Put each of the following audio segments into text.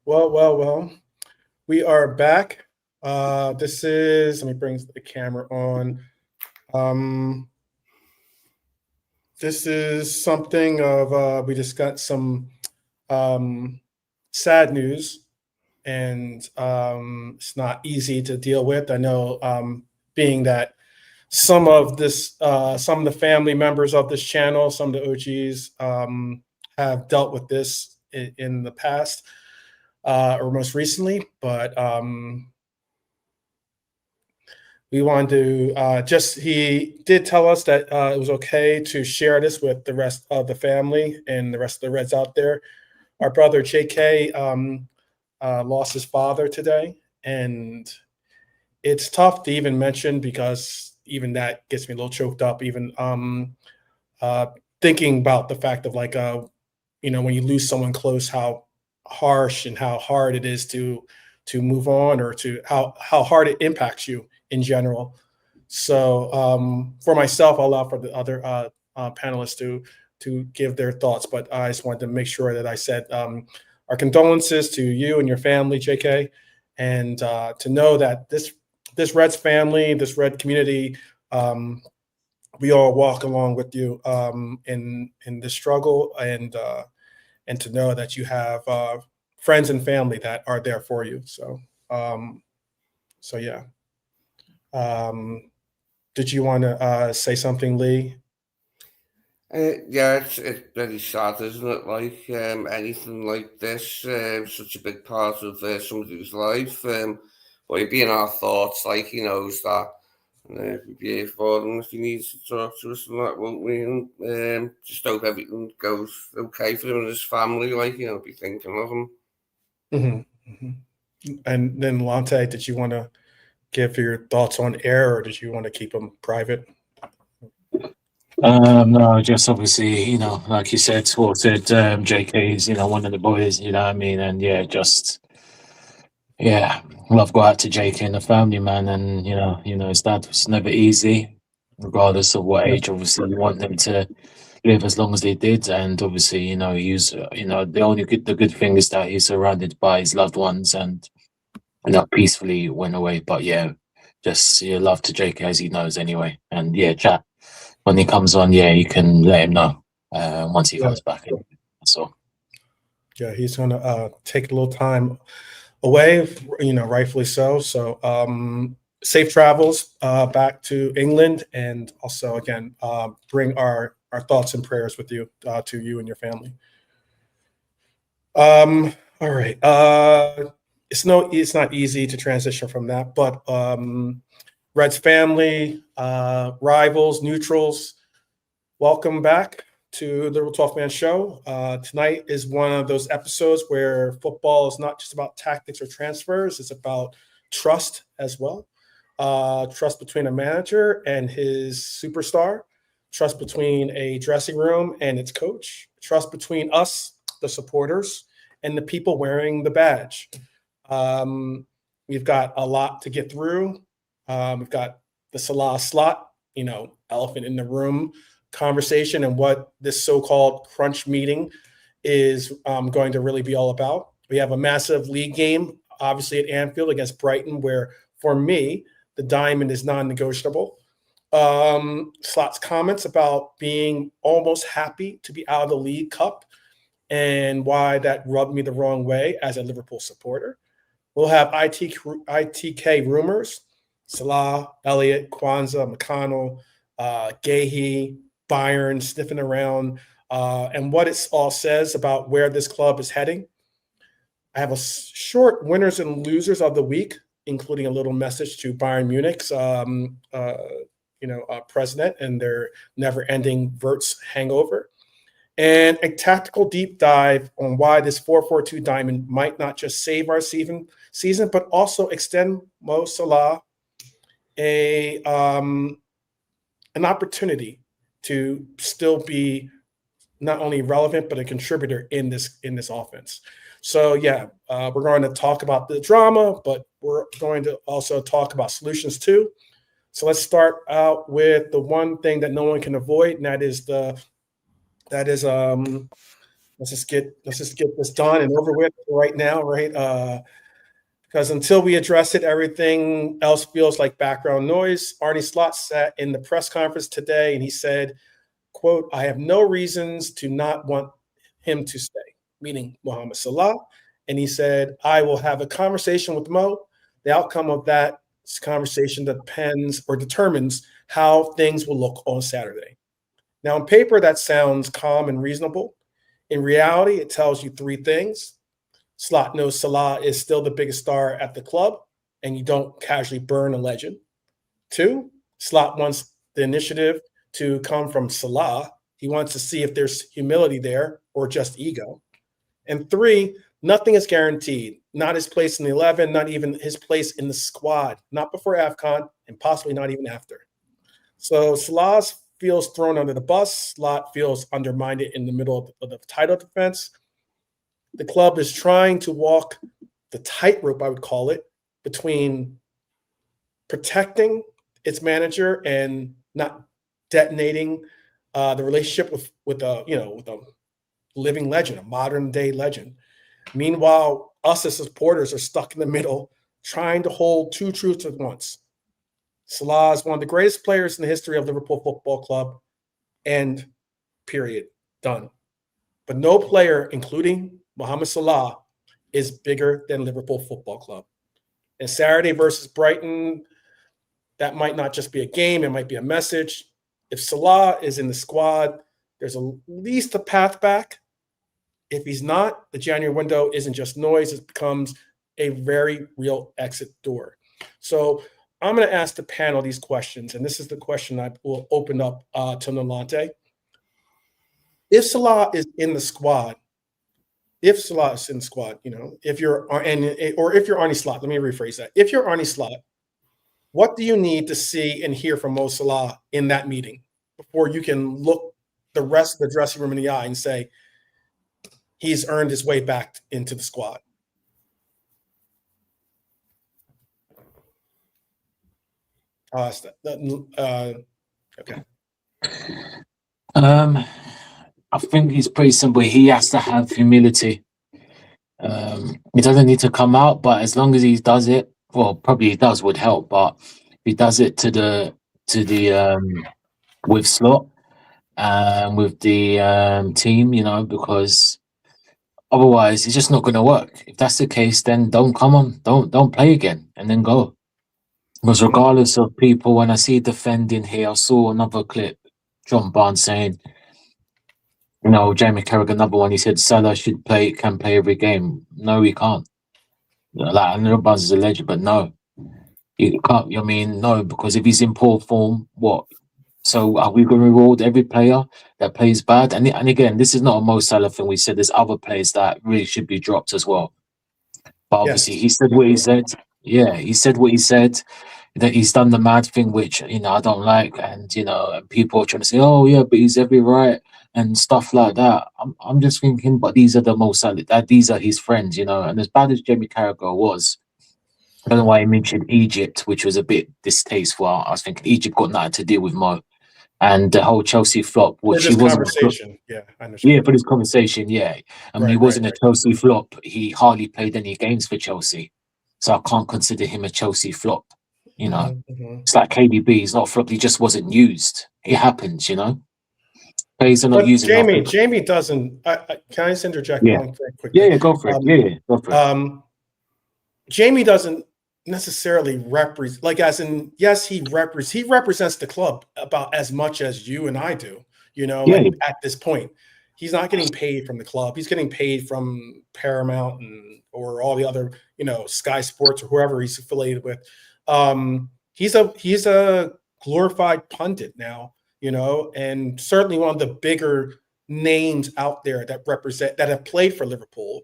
Well. We are back. This is, let me bring the camera on. Um, this is something of, we just got some um, sad news, and it's not easy to deal with. I know, being that some of the family members of this channel, some of the OGs have dealt with this in the past or most recently, but we wanted to he did tell us that it was okay to share this with the rest of the family and the rest of the Reds out there. Our brother JK lost his father today, and it's tough to even mention because even that gets me a little choked up. Even uh, thinking about the fact of like when you lose someone close, how harsh and how hard it is to move on, or to how hard it impacts you in general. So for myself, I'll allow for the other panelists to give their thoughts, but I just wanted to make sure that I said our condolences to you and your family, JK, and to know that this Reds family, this Red community, we all walk along with you in this struggle, and to know that you have friends and family that are there for you. Um, so yeah. Um, did you want to say something, Lee? Yeah, it's very sad, isn't it? Like anything like this, such a big part of somebody's life. But he'd be in our thoughts, like he knows that. And we'd be here for him if he needs to talk to us and that, won't we? And just hope everything goes okay for him and his family. Like be thinking of him. And then Lante, did you want to give your thoughts on air, or did you want to keep them private? No, just obviously, like you said, JK is, one of the boys, you know what I mean? And yeah, love go out to JK and the family, man. And, his dad was never easy, regardless of what age. Obviously, you want them to live as long as they did. And obviously, he's, the good thing is that he's surrounded by his loved ones and, peacefully went away. But yeah, just love to JK as he knows anyway. And yeah, chat. When he comes on, you can let him know once he comes back in. So, yeah, he's gonna take a little time away, rightfully so. So, safe travels back to England, and also again, bring our thoughts and prayers with you to you and your family. All right. It's not easy to transition from that, but Reds family, rivals, neutrals, welcome back to the Real 12 Man Show. Tonight is one of those episodes where football is not just about tactics or transfers, it's about trust as well. Trust between a manager and his superstar, trust between a dressing room and its coach, trust between us, the supporters, and the people wearing the badge. We've got a lot to get through. We've got the Salah slot, elephant in the room conversation, and what this so-called crunch meeting is going to really be all about. We have a massive league game, obviously at Anfield against Brighton, where for me, the diamond is non-negotiable. Slot's comments about being almost happy to be out of the League Cup and why that rubbed me the wrong way as a Liverpool supporter. We'll have ITK Rumours, Salah, Elliott, Kwanzaa, McConnell, Gahey, Bayern sniffing around, and what it all says about where this club is heading. I have a short winners and losers of the week, including a little message to Bayern Munich's president and their never-ending Wirtz hangover, and a tactical deep dive on why this 4-4-2 diamond might not just save our season, but also extend Mo Salah an opportunity to still be not only relevant but a contributor in this offense. So we're going to talk about the drama, but we're going to also talk about solutions too. So let's start out with the one thing that no one can avoid, and that is let's just get this done and over with right now, right? Because until we address it, everything else feels like background noise. Arne Slot sat in the press conference today and he said, quote, "I have no reasons to not want him to stay," meaning Mohamed Salah. And he said, "I will have a conversation with Mo. The outcome of that conversation depends or determines how things will look on Saturday." Now, on paper, that sounds calm and reasonable. In reality, it tells you three things. Slot knows Salah is still the biggest star at the club, and you don't casually burn a legend. 2, Slot wants the initiative to come from Salah. He wants to see if there's humility there or just ego. And 3, nothing is guaranteed. Not his place in the 11, not even his place in the squad, not before AFCON, and possibly not even after. So Salah feels thrown under the bus. Slot feels undermined in the middle of the title defense. The club is trying to walk the tightrope, I would call it, between protecting its manager and not detonating the relationship with a living legend, a modern day legend. Meanwhile, us as supporters are stuck in the middle, trying to hold two truths at once. Salah is one of the greatest players in the history of Liverpool Football Club, and period, done. But no player, including Mohamed Salah, is bigger than Liverpool Football Club. And Saturday versus Brighton, that might not just be a game, it might be a message. If Salah is in the squad, there's at least a path back. If he's not, the January window isn't just noise, it becomes a very real exit door. So I'm going to ask the panel these questions, and this is the question I will open up to Nolante. If Salah is in the squad, if you're Arne Slot, let me rephrase that. If you're Arne Slot, what do you need to see and hear from Mo Salah in that meeting before you can look the rest of the dressing room in the eye and say he's earned his way back into the squad? Okay. I think it's pretty simple. He has to have humility. He doesn't need to come out, but as long as he does it, well, probably he does would help. But if he does it to the with Slot and with the team, because otherwise it's just not going to work. If that's the case, then don't play again, and then go. Because regardless of people, when I see defending here, I saw another clip, John Barnes saying, Jamie Carragher, another one, he said Salah can play every game. No, he can't. I know Barnes is a legend, but no. You can't, no, because if he's in poor form, what? So are we going to reward every player that plays bad? And again, this is not a Mo Salah thing. We said there's other players that really should be dropped as well. But obviously, he said what he said. Yeah, he said what he said. That he's done the mad thing, which I don't like, and people are trying to say, "Oh yeah, but he's every right," and stuff like that. I'm just thinking, but these are the most these are his friends, And as bad as Jamie Carragher was, I don't know why he mentioned Egypt, which was a bit distasteful. I was thinking Egypt got nothing to do with Mo, and the whole Chelsea flop, which he wasn't. Yeah, I understand. Yeah, for this conversation, yeah. He wasn't a Chelsea flop. He hardly played any games for Chelsea, so I can't consider him a Chelsea flop. It's like KDB. He's not flop. He just wasn't used. It happens, Players are not using. Jamie doesn't. Can I just interject one very quickly? Yeah, go for it. Go for it. Jamie doesn't necessarily represent, as in, yes, he represents the club about as much as you and I do. At this point, he's not getting paid from the club. He's getting paid from Paramount or all the other, Sky Sports or whoever he's affiliated with. He's a glorified pundit now, and certainly one of the bigger names out there that have played for Liverpool.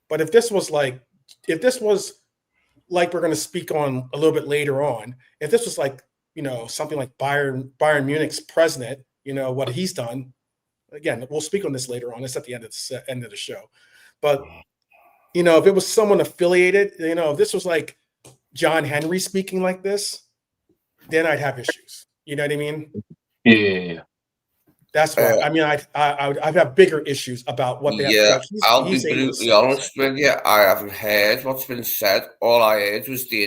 But if this was like we're going to speak on a little bit later on, if this was like, something like Bayern Munich's president, what he's done, again, we'll speak on this later on. It's at the end of the show. But, if it was someone affiliated, if this was like John Henry speaking like this, then I'd have issues. You know what I mean? Yeah. That's why. I mean, I have bigger issues about what they have. Yeah, I'll be He's able to brutally say. honest with you. I haven't heard what's been said. All I heard was the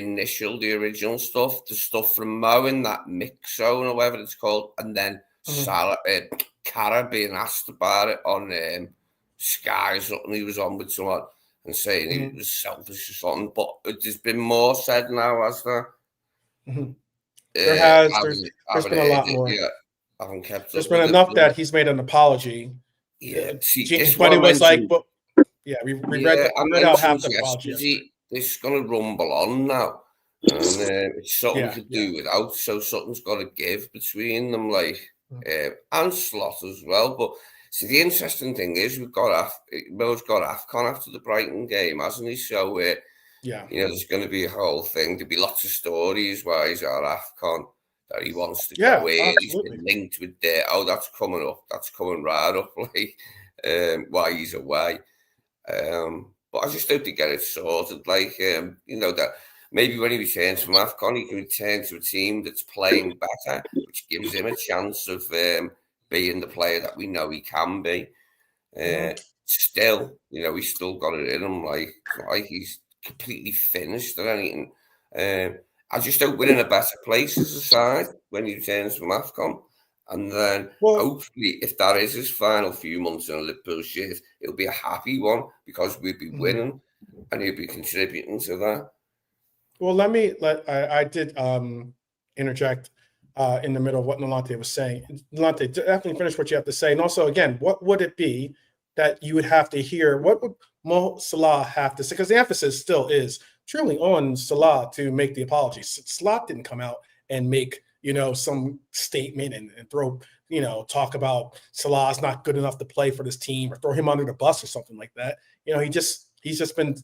original stuff, the stuff from Mo in that mix zone or whatever it's called, and then Salah, Cara being asked about it on Sky or something. He was on with someone and saying he was selfish or something. But there's been more said now, has there? There's been a lot more. Yeah, I haven't kept There's up been with enough it. that he's made an apology. Yeah, but it was like, but yeah, we read out half the apology. This is going to rumble on now, and it's something we could do without. So something's got to give between them, like and Slot as well. But see, the interesting thing is Mo's got AFCON after the Brighton game, hasn't he? So there's going to be a whole thing. There'll be lots of stories why he's at AFCON. That he wants to go in. He's been linked with that's coming up. That's coming right up, like why he's away. But I just hope they get it sorted. Like that maybe when he returns from AFCON, he can return to a team that's playing better, which gives him a chance of being the player that we know he can be. Still, he's still got it in him. Like it's not like he's completely finished or anything. I just hope we're in a better place as a side when he returns from AFCON. And then hopefully, if that is his final few months in a Liverpool shirt, it'll be a happy one because we'll be winning and he'll be contributing to that. Well, I did interject in the middle of what Nolante was saying. Nolante, definitely finish what you have to say. And also, again, what would it be that you would have to hear? What would Mo Salah have to say? Because the emphasis still is truly on Salah to make the apology. Slot didn't come out and make some statement and throw talk about Salah's not good enough to play for this team or throw him under the bus or something like that. He's just been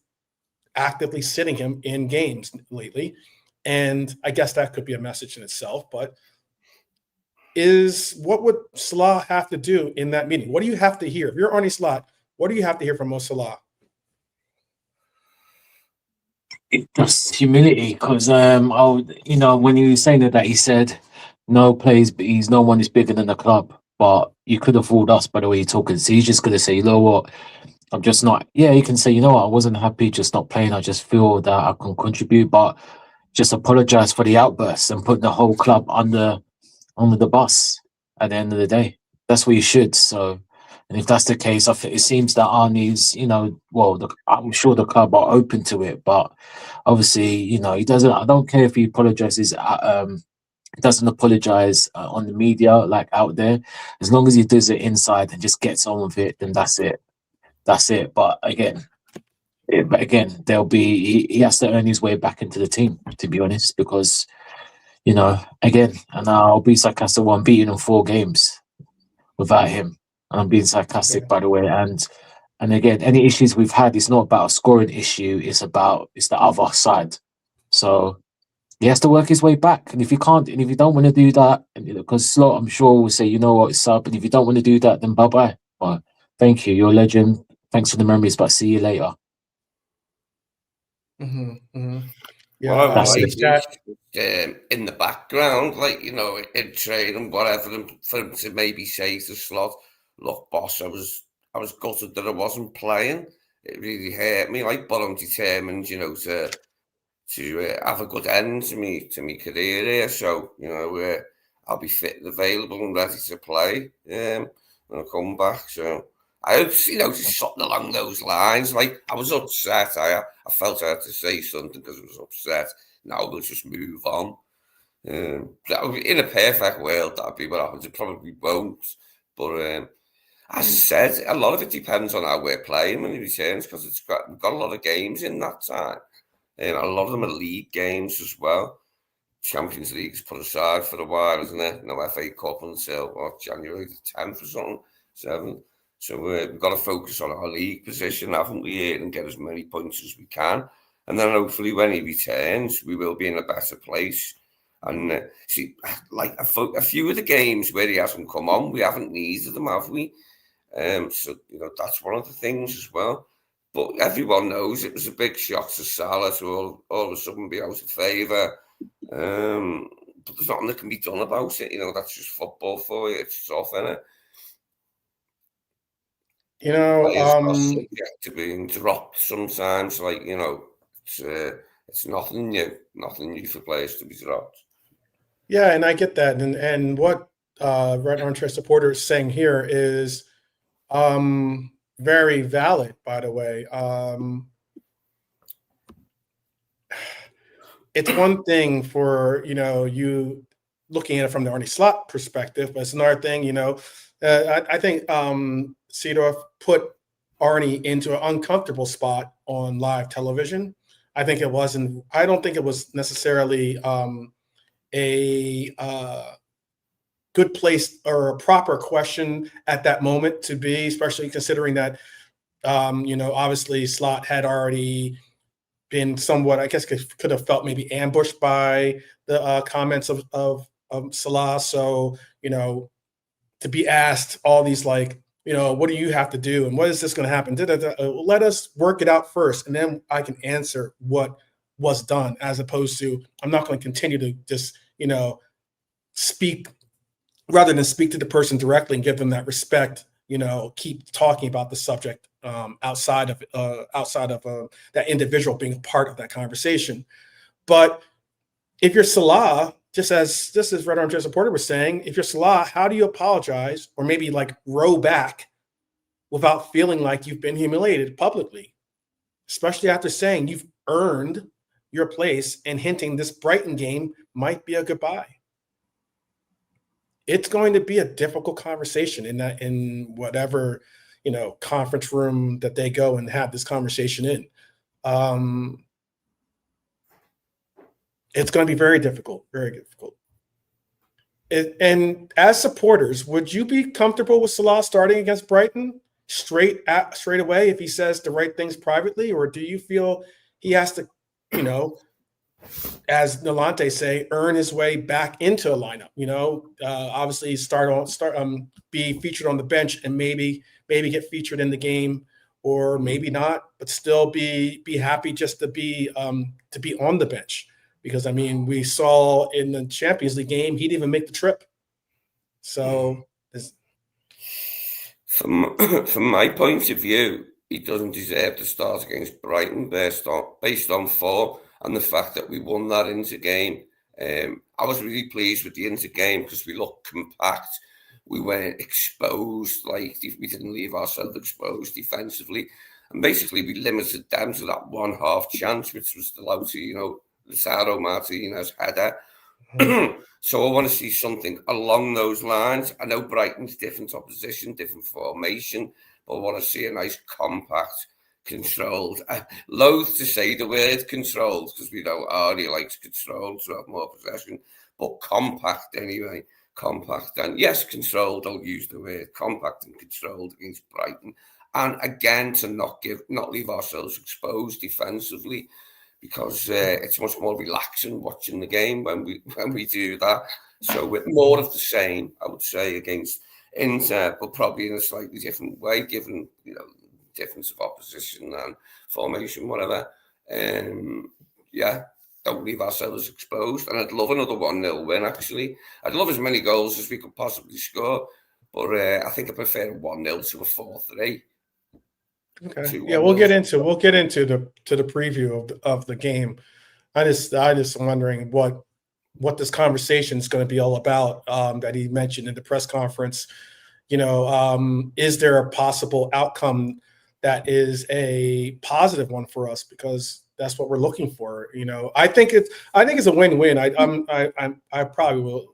actively sitting him in games lately, and I guess that could be a message in itself. But what would Salah have to do in that meeting? What do you have to hear if you're Arne Slot? What do you have to hear from Mo Salah? Just humility, because when he was saying that he said no one is bigger than the club, but you could have fooled us by the way you're talking. So he's just gonna say, you know what, I'm just not. Yeah, you can say, you know what, I wasn't happy just not playing. I just feel that I can contribute, but just apologize for the outbursts and put the whole club under the bus at the end of the day. That's what you should. So. And if that's the case, it seems that Arnie's, I'm sure the club are open to it, but obviously, he doesn't. I don't care if he apologizes. He doesn't apologize on the media, like out there. As long as he does it inside and just gets on with it, then that's it. That's it. But again, there'll be he has to earn his way back into the team, to be honest, because again, and I'll be sarcastic. I'm beating in 4 games without him. I'm being sarcastic, by the way. And again, any issues we've had, it's not about a scoring issue. It's the other side. So he has to work his way back. And if you can't, and if you don't want to do that, because Slot, I'm sure, will say, you know what, it's up. And if you don't want to do that, then bye-bye. But thank you. You're a legend. Thanks for the memories, but see you later. Yeah, well, that's in the background, in training, whatever, for him to maybe say to Slot, look, boss, I was gutted that I wasn't playing. It really hurt me, but I'm determined, to have a good end to me career here. So, I'll be fit and available and ready to play when I come back. So I hope, just something along those lines. I was upset. I felt I had to say something because I was upset. Now we'll just move on. That would be, in a perfect world, that'd be what happens. It probably won't. But as I said, a lot of it depends on how we're playing when he returns, because we've got a lot of games in that time. A lot of them are league games as well. Champions League's put aside for a while, isn't it? No FA Cup until January the 10th or something, 7th. So we've got to focus on our league position, haven't we, and get as many points as we can. And then hopefully when he returns, we will be in a better place. And see, a few of the games where he hasn't come on, we haven't needed them, have we? So, that's one of the things as well. But everyone knows it was a big shock to Salah to all of a sudden be out of favour. But there's nothing that can be done about it. That's just football for you. It's tough, isn't it? You know, Players are subject to being dropped sometimes. Like, it's nothing new for players to be dropped. yeah, and I get that. And what Red Armchair supporter is saying here is very valid, by the way. It's one thing for, you looking at it from the Arne Slot perspective, but it's another thing, I think Seedorf put Arne into an uncomfortable spot on live television. I don't think it was necessarily a good place or a proper question at that moment to be, especially considering that, obviously Slot had already been somewhat, I guess, could have felt maybe ambushed by the comments of Salah. So, to be asked all these, like, what do you have to do and what is this going to happen? Let us work it out first, and then I can answer what was done, as opposed to I'm not going to continue to just, speak rather than speak to the person directly and give them that respect. Keep talking about the subject outside of that individual being a part of that conversation. But if you're Salah, just as Red Armchair supporter was saying, if you're Salah, how do you apologize or maybe like row back without feeling like you've been humiliated publicly, especially after saying you've earned your place and hinting this Brighton game might be a goodbye? It's going to be a difficult conversation in whatever, conference room that they go and have this conversation in. It's going to be very difficult, very difficult. And as supporters, would you be comfortable with Salah starting against Brighton straight away if he says the right things privately, or do you feel he has to, as Nolante say, earn his way back into a lineup? Obviously be featured on the bench and maybe get featured in the game, or maybe not, but still be happy just to be on the bench. Because we saw in the Champions League game, he didn't even make the trip. So, from my point of view, he doesn't deserve to start against Brighton based on form and the fact that we won that Inter game. I was really pleased with the Inter game because we looked compact. We weren't exposed, like we didn't leave ourselves exposed defensively. And basically we limited them to that one half chance, which was the Lauti, Lisaro Martinez header. So I want to see something along those lines. I know Brighton's different opposition, different formation, but I want to see a nice compact, controlled. I loathe to say the word controlled because we know Arnie likes control to have more possession, but compact anyway. Compact and yes, controlled. I'll use the word compact and controlled against Brighton, and again to not leave ourselves exposed defensively, because it's much more relaxing watching the game when we do that. So with more of the same, I would say, against Inter, but probably in a slightly different way, given difference of opposition and formation, whatever. Don't leave ourselves exposed. And I'd love another 1-0 win, actually. I'd love as many goals as we could possibly score, but I think I prefer a 1-0 to a 4-3. Okay. Yeah, we'll get into the preview of the game. I just wondering what this conversation is going to be all about, that he mentioned in the press conference. Is there a possible outcome that is a positive one for us? Because that's what we're looking for. I think it's a win-win. I probably will.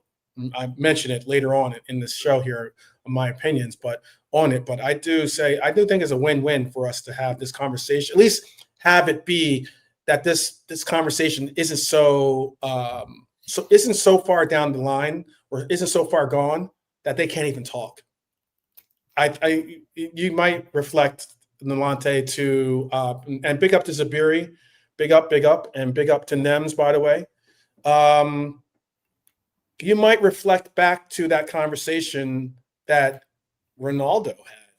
I mention it later on in this show here, my opinions, but I do think it's a win-win for us to have this conversation. At least have it be that this conversation isn't so far down the line, or isn't so far gone that they can't even talk. You might reflect Nolante to and big up to Zabiri, big up, and big up to Nems, by the way. You might reflect back to that conversation that Ronaldo had,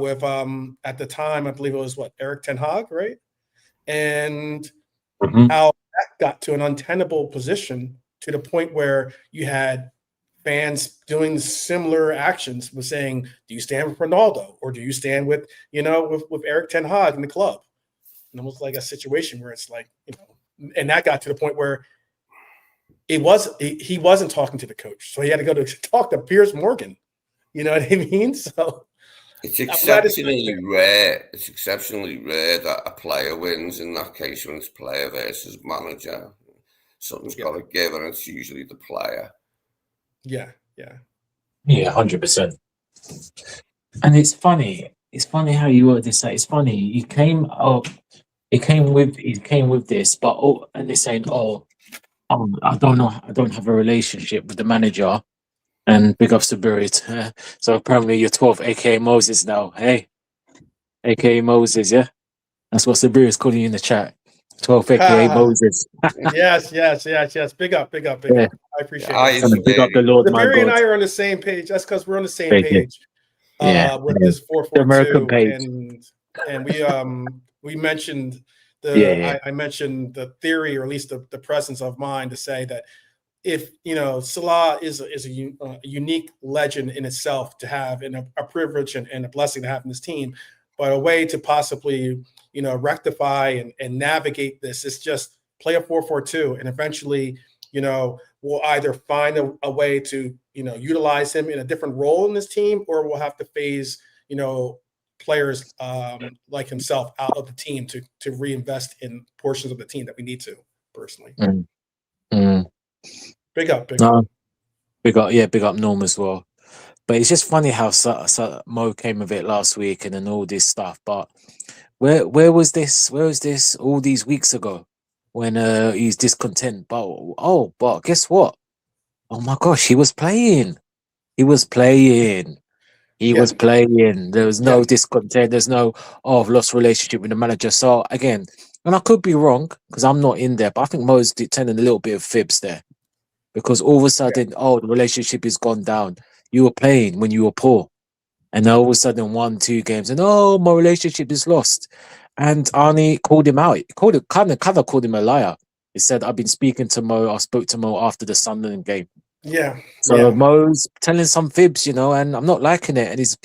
with at the time, I believe it was Eric Ten Hag, right? And how that got to an untenable position, to the point where you had fans doing similar actions was saying, do you stand with Ronaldo or do you stand with, with Eric Ten Hag in the club? And it was like a situation where it's like, and that got to the point where he wasn't talking to the coach. So he had to go to talk to Piers Morgan. You know what I mean? So it's exceptionally rare. It's exceptionally rare that a player wins. In that case, when it's player versus manager, something's got to give, and it's usually the player. Yeah, 100%. And it's funny. It's funny how you word this. It's funny. He came with this, but and they're saying, I don't know. I don't have a relationship with the manager. And big ups to Buried. So apparently you're 12, aka Moses now. Hey, aka Moses, yeah? That's what Sabir is calling you in the chat. 12, aka Moses. yes. Big up. I appreciate it. Big up the Lord, my God. Sabir and I are on the same page. That's because we're on the same page. With this 442. The American page. And we mentioned I mentioned the theory, or at least the presence of mind, to say that if Salah is a unique legend in itself to have, and a privilege and a blessing to have in this team, but a way to possibly rectify and navigate this is just play a 4-4-2, and eventually we'll either find a way to utilize him in a different role in this team, or we'll have to phase players like himself out of the team to reinvest in portions of the team that we need to, personally. Big up. Big up Norm as well. But it's just funny how Mo came of it last week and then all this stuff. But where was this? Where was this all these weeks ago when he's discontent? But guess what? Oh my gosh, he was playing. There was no discontent. There's no, I've lost relationship with the manager. So again, and I could be wrong because I'm not in there, but I think Mo's telling a little bit of fibs there. Because all of a sudden, the relationship has gone down. You were playing when you were poor. And all of a sudden, 1-2 games, and my relationship is lost. And Arne called him out. He called him a liar. He said, I spoke to Mo after the Sunderland game. So Mo's telling some fibs, and I'm not liking it.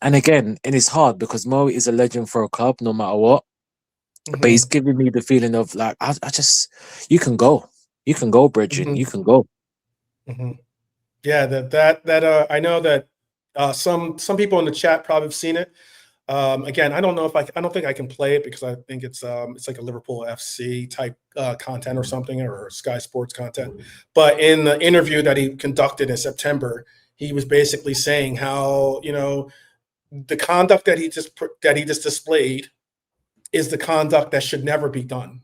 And it's hard because Mo is a legend for a club, no matter what. Mm-hmm. But he's giving me the feeling of like, you can go. You can go, Bridget. Mm-hmm. You can go. Mm-hmm. Yeah, that I know that some people in the chat probably have seen it. Again, I don't think I can play it because I think it's like a Liverpool FC type content or something, or Sky Sports content. But in the interview that he conducted in September, he was basically saying how the conduct that he just displayed is the conduct that should never be done.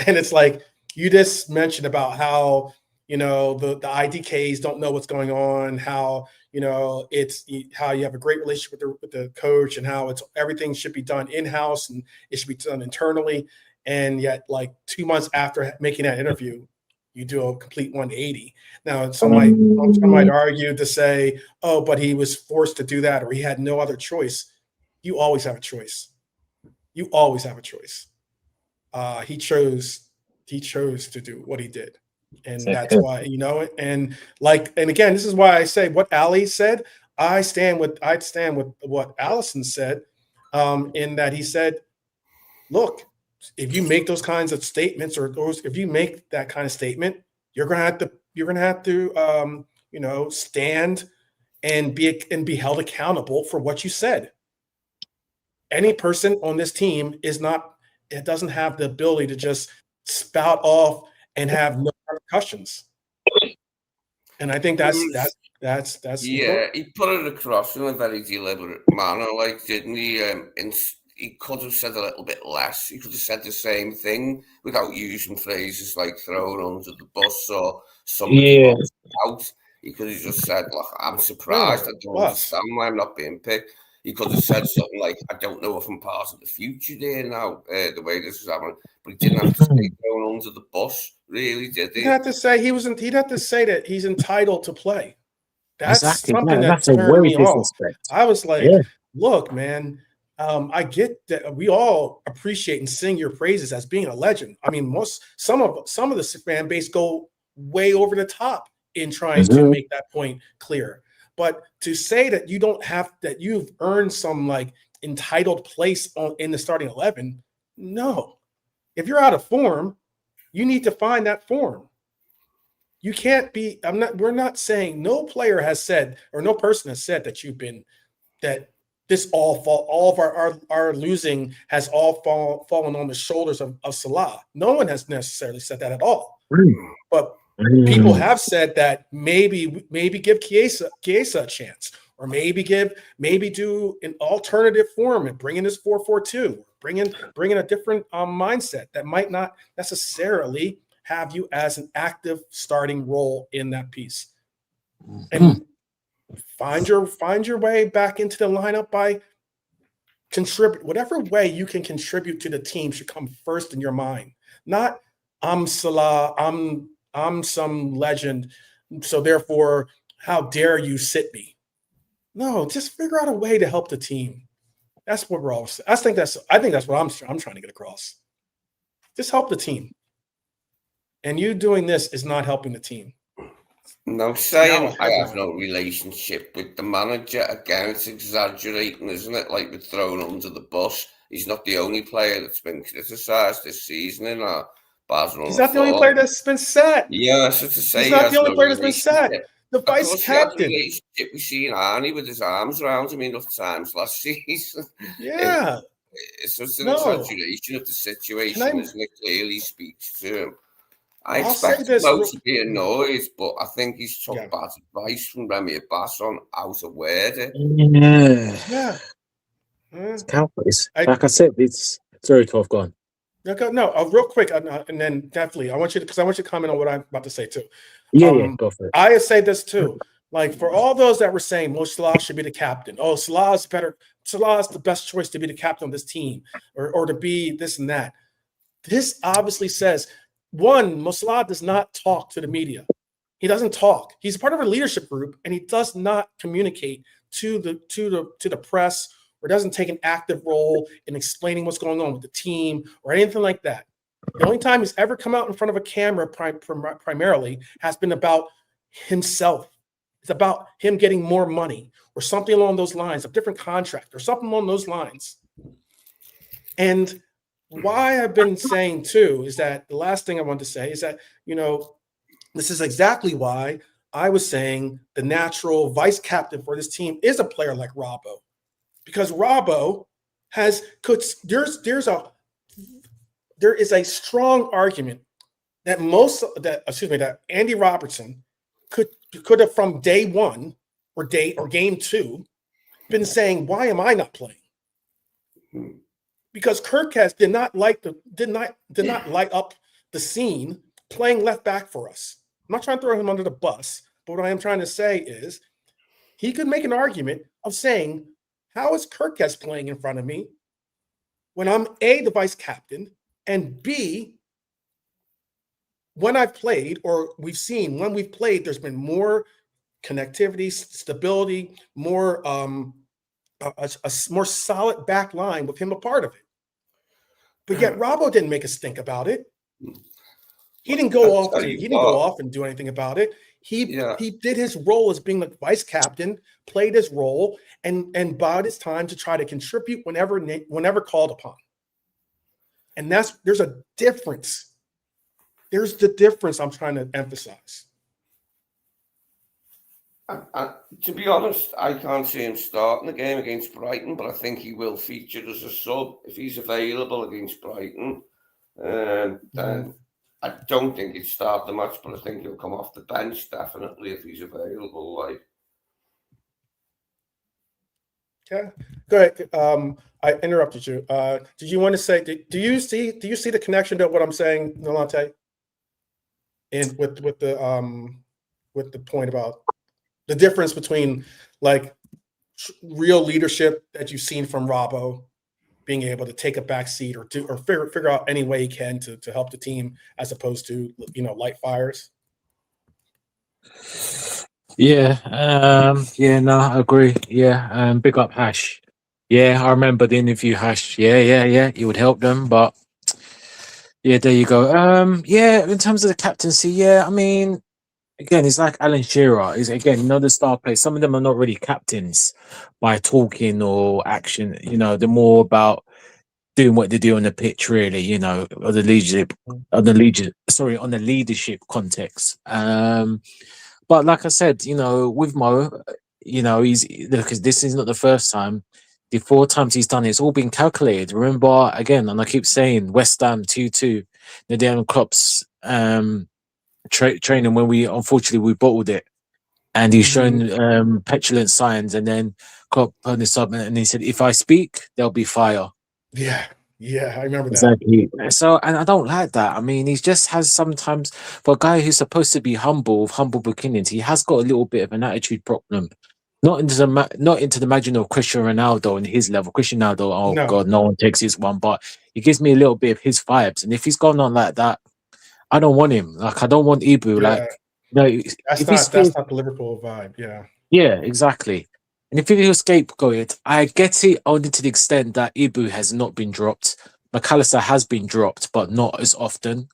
And it's like, you just mentioned about how the ITKs don't know what's going on, how it's how you have a great relationship with the coach, and how everything should be done in-house and it should be done internally. And yet, like 2 months after making that interview, you do a complete 180. Now, some might argue to say, but he was forced to do that, or he had no other choice. You always have a choice. You always have a choice. He chose to do what he did. And that's why, and again, this is why I say what Ali said. I'd stand with what Allison said, in that he said, look, if you make those kinds of statements, or if you make that kind of statement, you're going to have to stand and be held accountable for what you said. Any person on this team doesn't have the ability to just spout off and have no repercussions. And I think that's important. He put it across in a very deliberate manner, didn't he? He could have said a little bit less. He could have said the same thing without using phrases like thrown under the bus or somebody out. He could have just said, look, I'm surprised. I don't understand why I'm not being picked. He could have said something like, I don't know if I'm part of the future there now, the way this is happening. But he didn't have to say thrown under the bus, really, did he? He'd have to say that he's entitled to play. That's exactly. something that turned me off. I was like, look, man, I get that we all appreciate and sing your praises as being a legend. I mean, some of the fan base go way over the top in trying to make that point clear. But to say that you don't have that you've earned some like entitled place in the starting 11, no. If you're out of form, you need to find that form. You can't be. We're not saying, no player has said, or no person has said that you've been, that this all of our losing has all fallen on the shoulders of Salah. No one has necessarily said that at all. But people have said that maybe give Chiesa a chance, or maybe do an alternative form and bring in this 4-4-2, bring in a different mindset that might not necessarily have you as an active starting role in that piece. And find your way back into the lineup by contribute. Whatever way you can contribute to the team should come first in your mind. Not I'm Salah, I'm some legend, so therefore how dare you sit me. No, just figure out a way to help the team. That's what we're all saying. I think that's what I'm trying to get across. Just help the team. And you doing this is not helping the team. No, saying I have no relationship with the manager, again, it's exaggerating, isn't it? Like we're thrown under the bus. He's not the only player that's been criticised this season in our Basel. He's not the only player that's been set. Yeah, so to say he's not the only player that's been set. The vice captain. We've seen Arne with his arms around him enough times last season. Yeah. It's just an exaggeration of the situation, isn't it? Clearly speaks to him. I expect Mo to be annoyed, but I think he's took bad advice from Remy Abbas on how to word it. Yeah. It's Cowboys. Like I said, it's sorry, 12 gone. No, real quick, and then definitely, I want you to comment on what I'm about to say too. Yeah, go for it. I say this too. Like, for all those that were saying, well, Salah should be the captain. Oh, Salah's better. Salah's the best choice to be the captain of this team, or to be this and that. This obviously says, one, Mo Salah does not talk to the media. He doesn't talk. He's part of a leadership group, and he does not communicate to the press, or doesn't take an active role in explaining what's going on with the team or anything like that. The only time he's ever come out in front of a camera primarily has been about himself. It's about him getting more money or something along those lines, a different contract or something along those lines. And why I've been saying too is that the last thing I want to say is that, this is exactly why I was saying the natural vice captain for this team is a player like Robbo, because Robbo there is a strong argument that Andy Robertson could have from day one or game two been saying, why am I not playing? Because Kirkaz did not light up the scene playing left back for us. I'm not trying to throw him under the bus, but what I am trying to say is he could make an argument of saying, how is Kirkaz playing in front of me when I'm A, the vice captain, and B, when I've played, or we've seen when we've played, there's been more connectivity, stability, more a more solid back line with him a part of it. But yet Robbo didn't make us think about it. He didn't go off and do anything about it. He did his role as being the vice captain, played his role, and bought his time to try to contribute whenever called upon. And there's a difference. There's the difference I'm trying to emphasize. To be honest, I can't see him starting the game against Brighton, but I think he will feature as a sub if he's available against Brighton. Then I don't think he'd start the match, but I think he'll come off the bench definitely if he's available. Yeah, go ahead. I interrupted you. Did you want to say? Do you see the connection to what I'm saying, Nolante? And with the point about the difference between like real leadership that you've seen from Robbo, being able to take a back seat or figure out any way he can to help the team, as opposed to light fires. Yeah, no, I agree. Yeah, big up Hash. Yeah, I remember the interview, Hash. Yeah, he would help them, but yeah, there you go. Yeah, in terms of the captaincy, yeah, I mean, again, it's like Alan Shearer. Is again, the star players. Some of them are not really captains by talking or action. They're more about doing what they do on the pitch, really. Or the leadership, on the leadership context. But like I said, with Mo, he's because this is not the first time. The 4 times he's done it, it's all been calculated. Remember again, and I keep saying West Ham 2-2, Nadeem Klopp's training when we unfortunately bottled it, and he's shown petulant signs, and then Klopp put this up and he said, "If I speak, there'll be fire." Yeah, I remember that. Exactly. So, and I don't like that. I mean, he just has sometimes, for a guy who's supposed to be humble, with humble beginnings, he has got a little bit of an attitude problem. Not into the margin of Cristiano Ronaldo and his level. Cristiano Ronaldo, oh God, no one takes his one, but he gives me a little bit of his vibes. And if he's gone on like that, I don't want him. Like, I don't want Ibu. That's not the Liverpool vibe. Yeah, exactly. And if you scapegoat, I get it only to the extent that Ibu has not been dropped. McAllister has been dropped, but not as often,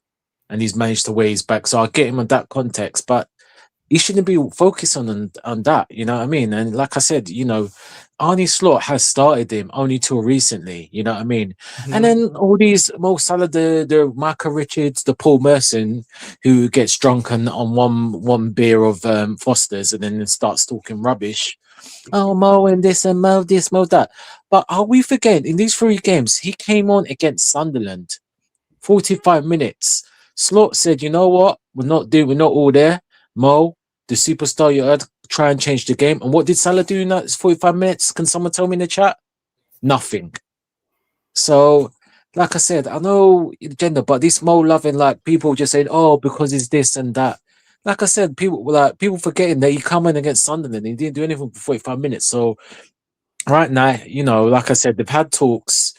and he's managed to weigh his back. So I get him in that context, but he shouldn't be focused on that. You know what I mean? And like I said, Arne Slot has started him only till recently. You know what I mean? And then all these Mo Salah, the Michael Richards, the Paul Merson, who gets drunk on one beer of Foster's and then starts talking rubbish. Oh, Mo and this and Mo this, Mo that. But are we forgetting in these 3 games he came on against Sunderland, 45 minutes. Slot said, "You know what? We're not all there. Mo, the superstar you heard, try and change the game." And what did Salah do in that 45 minutes? Can someone tell me in the chat? Nothing. So, like I said, I know gender, but this Mo loving, like people just saying, "Oh, because it's this and that." Like I said, people forgetting that he come in against Sunderland. He didn't do anything for 45 minutes. So right now, like I said, they've had talks.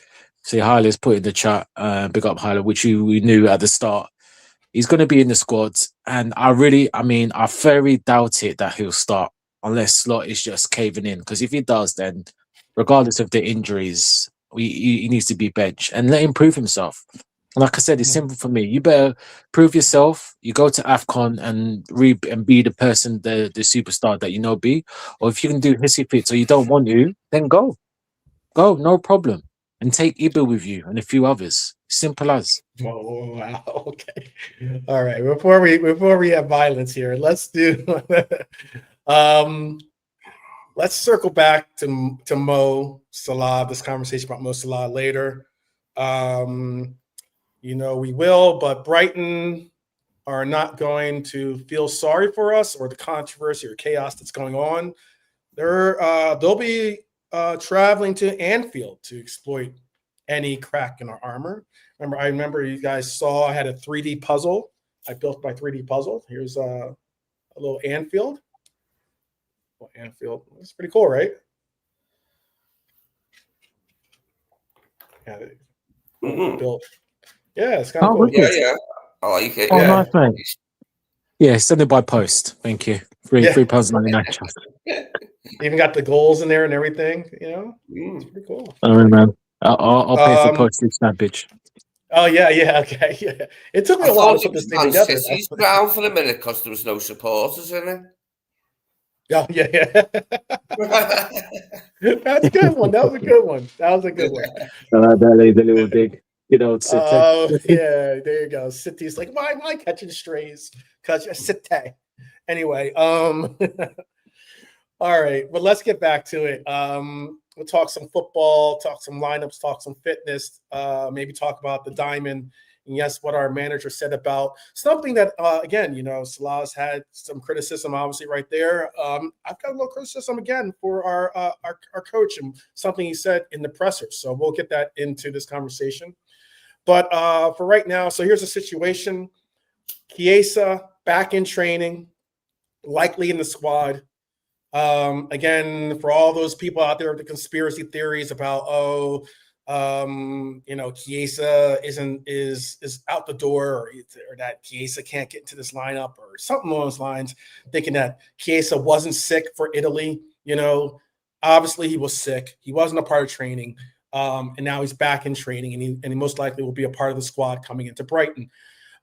See, Hyler's put in the chat, big up Hyler, which we knew at the start. He's going to be in the squad, and I very doubt it that he'll start unless Slot is just caving in. Because if he does, then regardless of the injuries, he needs to be benched and let him prove himself. Like I said, it's simple for me. You better prove yourself. You go to AFCON and be the person, the superstar that be. Or if you can do hissy fits or you don't want to, then go, no problem, and take Ibu with you and a few others. Simple as. Oh, wow. Okay. All right. Before we have violence here, let's do. Let's circle back to Mo Salah. This conversation about Mo Salah later. We will, but Brighton are not going to feel sorry for us or the controversy or chaos that's going on. They'll be traveling to Anfield to exploit any crack in our armor. I remember you guys saw I had a 3D puzzle. I built my 3D puzzle. Here's a little Anfield. Well, Anfield. It's pretty cool, right? Built. Yeah, it's kind of cool. Yeah. I like it. Oh, nice, man. Yeah, send it by post. Thank you. £3.99. Even got the goals in there and everything. It's pretty cool. All right, man. I'll pay for postage that bitch. Oh yeah, okay, yeah. It took me a while to put this thing together. City's ground for a minute because there was no supporters in it. Oh yeah. That's a good one. That was a good one. The little dig. City. Oh yeah, there you go. City's like, why am I catching strays? Because you're City. Anyway, all right. Well, let's get back to it. We'll talk some football, talk some lineups, talk some fitness, maybe talk about the diamond. And yes, what our manager said about something that, again, Salah's had some criticism, obviously, right there. I've got a little criticism again for our coach and something he said in the presser. So we'll get that into this conversation. But for right now, so here's the situation. Chiesa back in training, likely in the squad. Again, for all those people out there with the conspiracy theories about, Chiesa is out the door, or that Chiesa can't get into this lineup or something along those lines, thinking that Chiesa wasn't sick for Italy. Obviously he was sick. He wasn't a part of training. And now he's back in training, and he most likely will be a part of the squad coming into Brighton,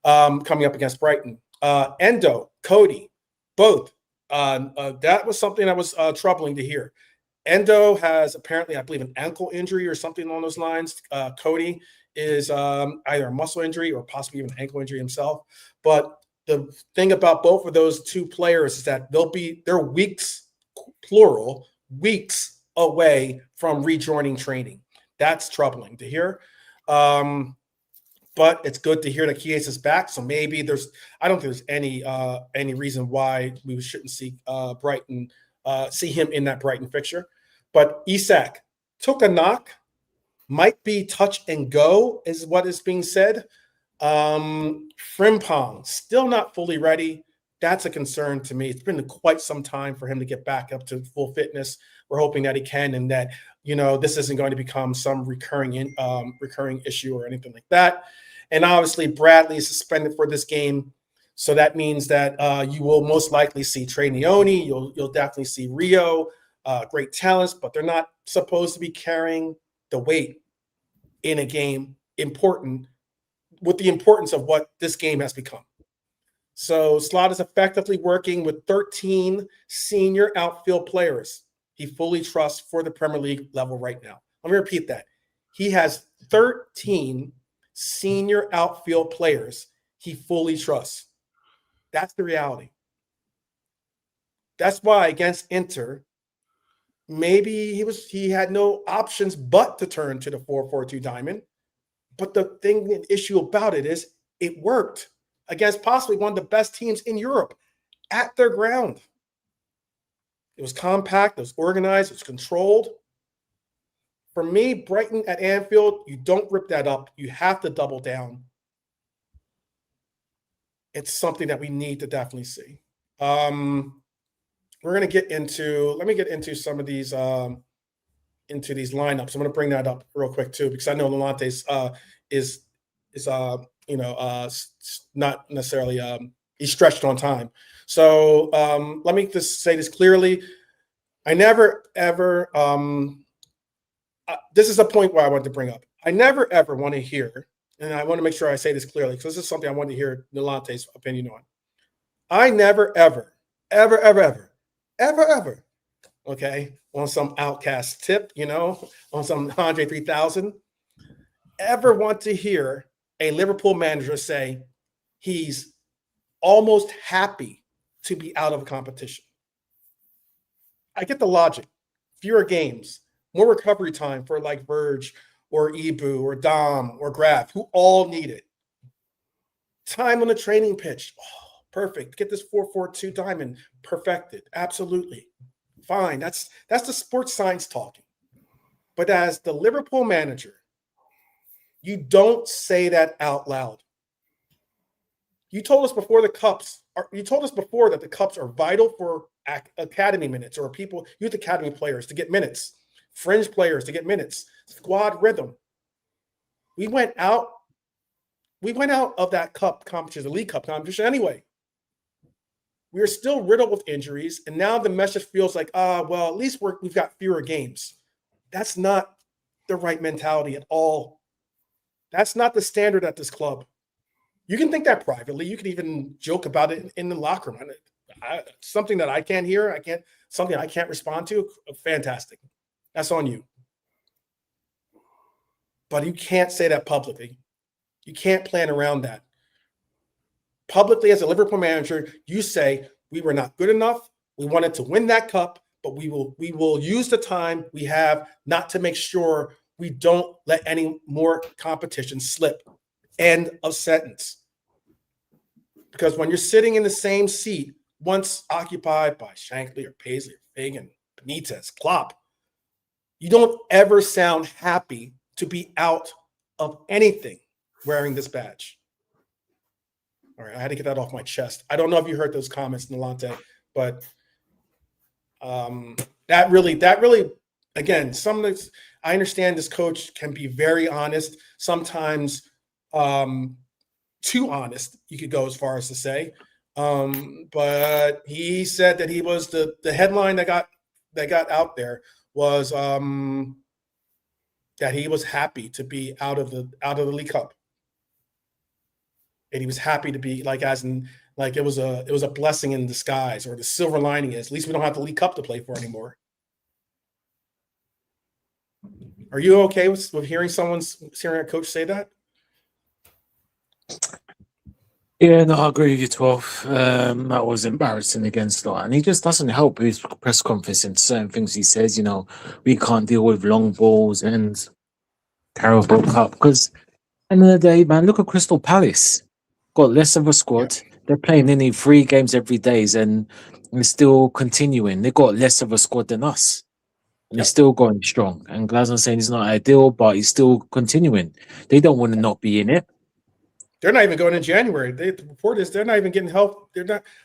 coming up against Brighton. Endo, Cody, Both. That was something that was troubling to hear. Endo has apparently, I believe, an ankle injury or something along those lines. Cody is either a muscle injury or possibly even an ankle injury himself. But the thing about both of those two players is that they're weeks, plural, weeks away from rejoining training. That's troubling to hear. But it's good to hear that Chiesa is back. So maybe I don't think there's any reason why we shouldn't see Brighton see him in that Brighton fixture. But Isak took a knock, might be touch and go, is what is being said. Frimpong still not fully ready. That's a concern to me. It's been quite some time for him to get back up to full fitness. We're hoping that he can, and that this isn't going to become some recurring issue or anything like that. And obviously, Bradley is suspended for this game, so that means that you will most likely see Trey Neone. You'll definitely see Rio, great talents, but they're not supposed to be carrying the weight in a game with the importance of what this game has become. So Slot is effectively working with 13 senior outfield players he fully trusts for the Premier League level right now. Let me repeat that. He has 13 senior outfield players he fully trusts. That's the reality. That's why against Inter, maybe he had no options but to turn to the 4-4-2 diamond. But the issue about it is it worked against possibly one of the best teams in Europe at their ground. It was compact, it was organized, it was controlled. For me, Brighton at Anfield, you don't rip that up. You have to double down. It's something that we need to definitely see. Let me get into some of these into these lineups. I'm going to bring that up real quick too, because I know Lalante's is not necessarily he's stretched on time. So let me just say this clearly. I never ever this is a point where I want to bring up. I never ever want to hear, and I want to make sure I say this clearly because this is something I want to hear Lalante's opinion on. I never ever, okay, on some outcast tip, on some Andre 3000, ever want to hear a Liverpool manager say he's almost happy to be out of a competition. I get the logic. Fewer games, more recovery time for like Verge or Ibu or Dom or Graf, who all need it. Time on the training pitch. Oh, perfect. Get this 4-4-2 diamond perfected. Absolutely. Fine. That's the sports science talking. But as the Liverpool manager, you don't say that out loud. You told us before that the cups are vital for academy minutes or youth academy players to get minutes, fringe players to get minutes, squad rhythm. We went out of that cup competition, the League Cup competition anyway. We are still riddled with injuries, and now the message feels like, well, at least we've got fewer games. That's not the right mentality at all. That's not the standard at this club. You can think that privately. You can even joke about it in the locker room. Something that I can't hear, something I can't respond to. Fantastic. That's on you. But you can't say that publicly. You can't plan around that. Publicly, as a Liverpool manager, you say we were not good enough. We wanted to win that cup, but we will use the time we have not to make sure we don't let any more competition slip. End of sentence. Because when you're sitting in the same seat, once occupied by Shankly or Paisley or Fagan, Benitez, Klopp, you don't ever sound happy to be out of anything wearing this badge. All right, I had to get that off my chest. I don't know if you heard those comments, Nalante, but that really, again, I understand this coach can be very honest, sometimes too honest, you could go as far as to say. But he said that he was the headline that got out there was that he was happy to be out of the League Cup. And he was happy to be, like, as in, like it was a blessing in disguise, or the silver lining is at least we don't have the League Cup to play for anymore. Are you okay with hearing a coach say that? Yeah, no, I agree with you, 12. That was embarrassing against Slot. And he just doesn't help his press conference and certain things he says, we can't deal with long balls and Carabao Cup. Because end of the day, man, look at Crystal Palace. Got less of a squad. Yeah. They're playing nearly 3 games every day and they're still continuing. They got less of a squad than us. And they're still going strong. And Glasnow's saying it's not ideal, but he's still continuing. They don't want to not be in it. They're not even going in January. The report is they're not even getting help. They're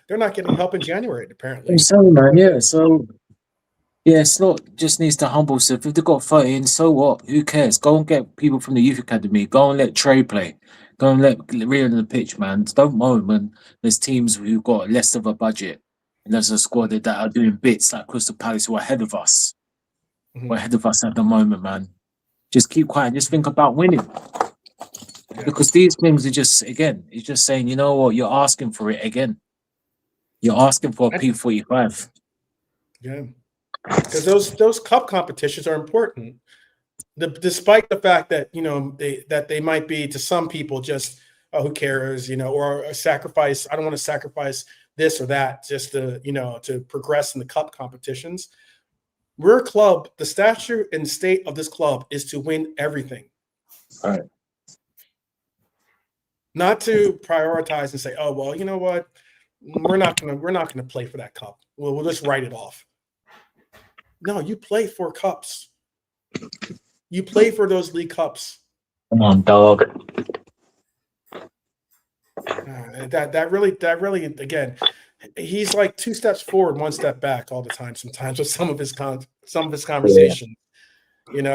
not getting help in January, apparently. So, man, yeah. So, yeah, Slot just needs to humble himself. If they've got 13, so what? Who cares? Go and get people from the youth academy. Go and let Trey play. Go and let Rio on the pitch, man. Don't moan when there's teams who've got less of a budget and there's a squad that are doing bits like Crystal Palace who are ahead of us. Mm-hmm. We're ahead of us at the moment, man. Just keep quiet. Just think about winning. Yeah. Because these things are just, again, it's just saying, you know what, you're asking for it again. You're asking for a P45. Yeah. Because those cup competitions are important. Despite the fact that, they might be to some people just, who cares, or a sacrifice. I don't want to sacrifice this or that just to, to progress in the cup competitions. We're a club. The stature and state of this club is to win everything. All right. Not to prioritize and say, oh, well, you know what? We're not gonna play for that cup. We'll just write it off. No, you play for cups. You play for those league cups. Come on, dog. That really, again, he's like 2 steps forward, 1 step back all the time. Sometimes with some of his conversations, and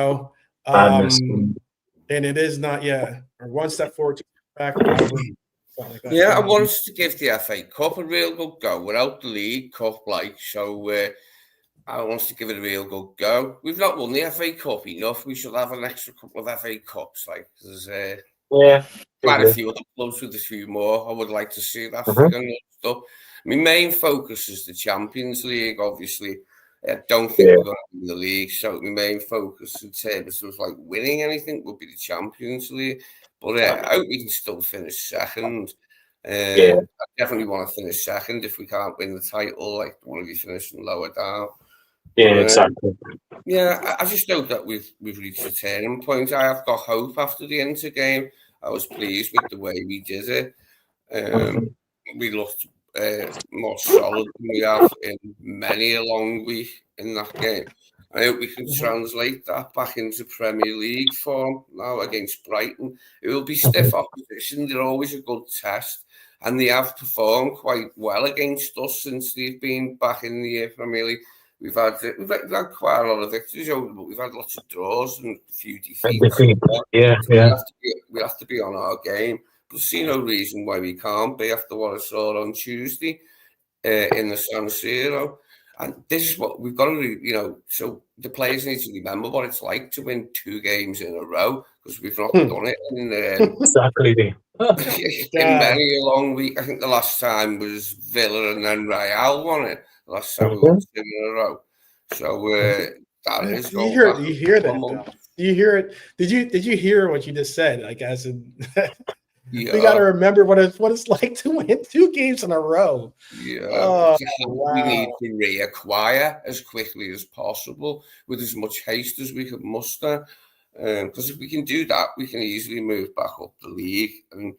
it is not, or 1 step forward, 2 back, or whatever. Like that. Yeah, I want us to give the FA Cup a real good go without the League Cup, so I want us to give it a real good go. We've not won the FA Cup enough. We should have an extra couple of FA Cups. There's quite a few other clubs with a few more. I would like to see that stuff. My main focus is the Champions League, obviously. I don't think we're going to win the league, so my main focus in terms of winning anything would be the Champions League. But I hope we can still finish second. I definitely want to finish second if we can't win the title. I don't want to be finishing lower down. Yeah, exactly. Yeah, I just hope that we've reached a turning point. I have got hope after the Inter game. I was pleased with the way we did it. We looked more solid than we have in many a long week in that game. I hope we can translate that back into Premier League form now against Brighton. It will be stiff opposition. They're always a good test. And they have performed quite well against us since they've been back in the Premier League. We've had quite a lot of victories over, but we've had lots of draws and a few defeats. We have to be on our game. But see no reason why we can't be after what I saw on Tuesday in the San Siro. And this is what we've got to do, so the players need to remember what it's like to win 2 games in a row, because we've not done it exactly. in many a long week. I think the last time was Villa and then Real won it. The last time we won 2 in a row. So that is. You hear that? Though. Do you hear it? Did you hear what you just said? Like, as in, we got to remember what it's like to win 2 games in a row. Yeah, we need to reacquire as quickly as possible with as much haste as we can muster. Because if we can do that, we can easily move back up the league and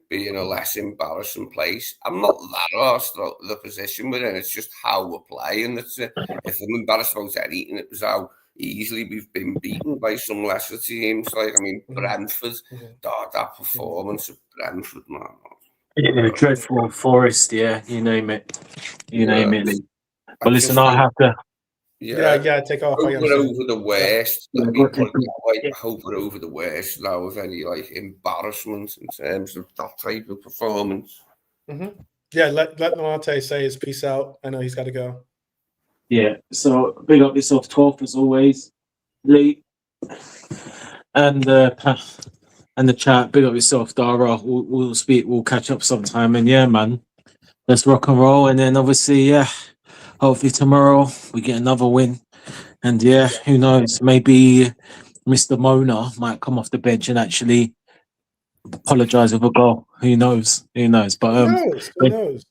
be in a less embarrassing place. I'm not that arsed about the position we're in. It's just how we're playing. If I'm embarrassed about anything, it was how easily we've been beaten by some lesser teams. Brentford, that performance of Brentford, man. Yeah, dreadful Forest, you name it. Name it. But listen, I have to. Take off. Hope we're over the worst. I hope we're over the worst now of any embarrassment in terms of that type of performance. Mm-hmm. Yeah, let Nolante say his peace out. I know he's got to go. Yeah, so big up yourself, 12th as always, Lee. And and the chat. Big up yourself, Dara. We'll speak. We'll catch up sometime. And yeah, man, let's rock and roll. And then obviously, yeah, hopefully tomorrow we get another win. And yeah, who knows? Maybe Mr. Mona might come off the bench and actually apologise with a goal. Who knows? Who knows? But Who knows? Who knows?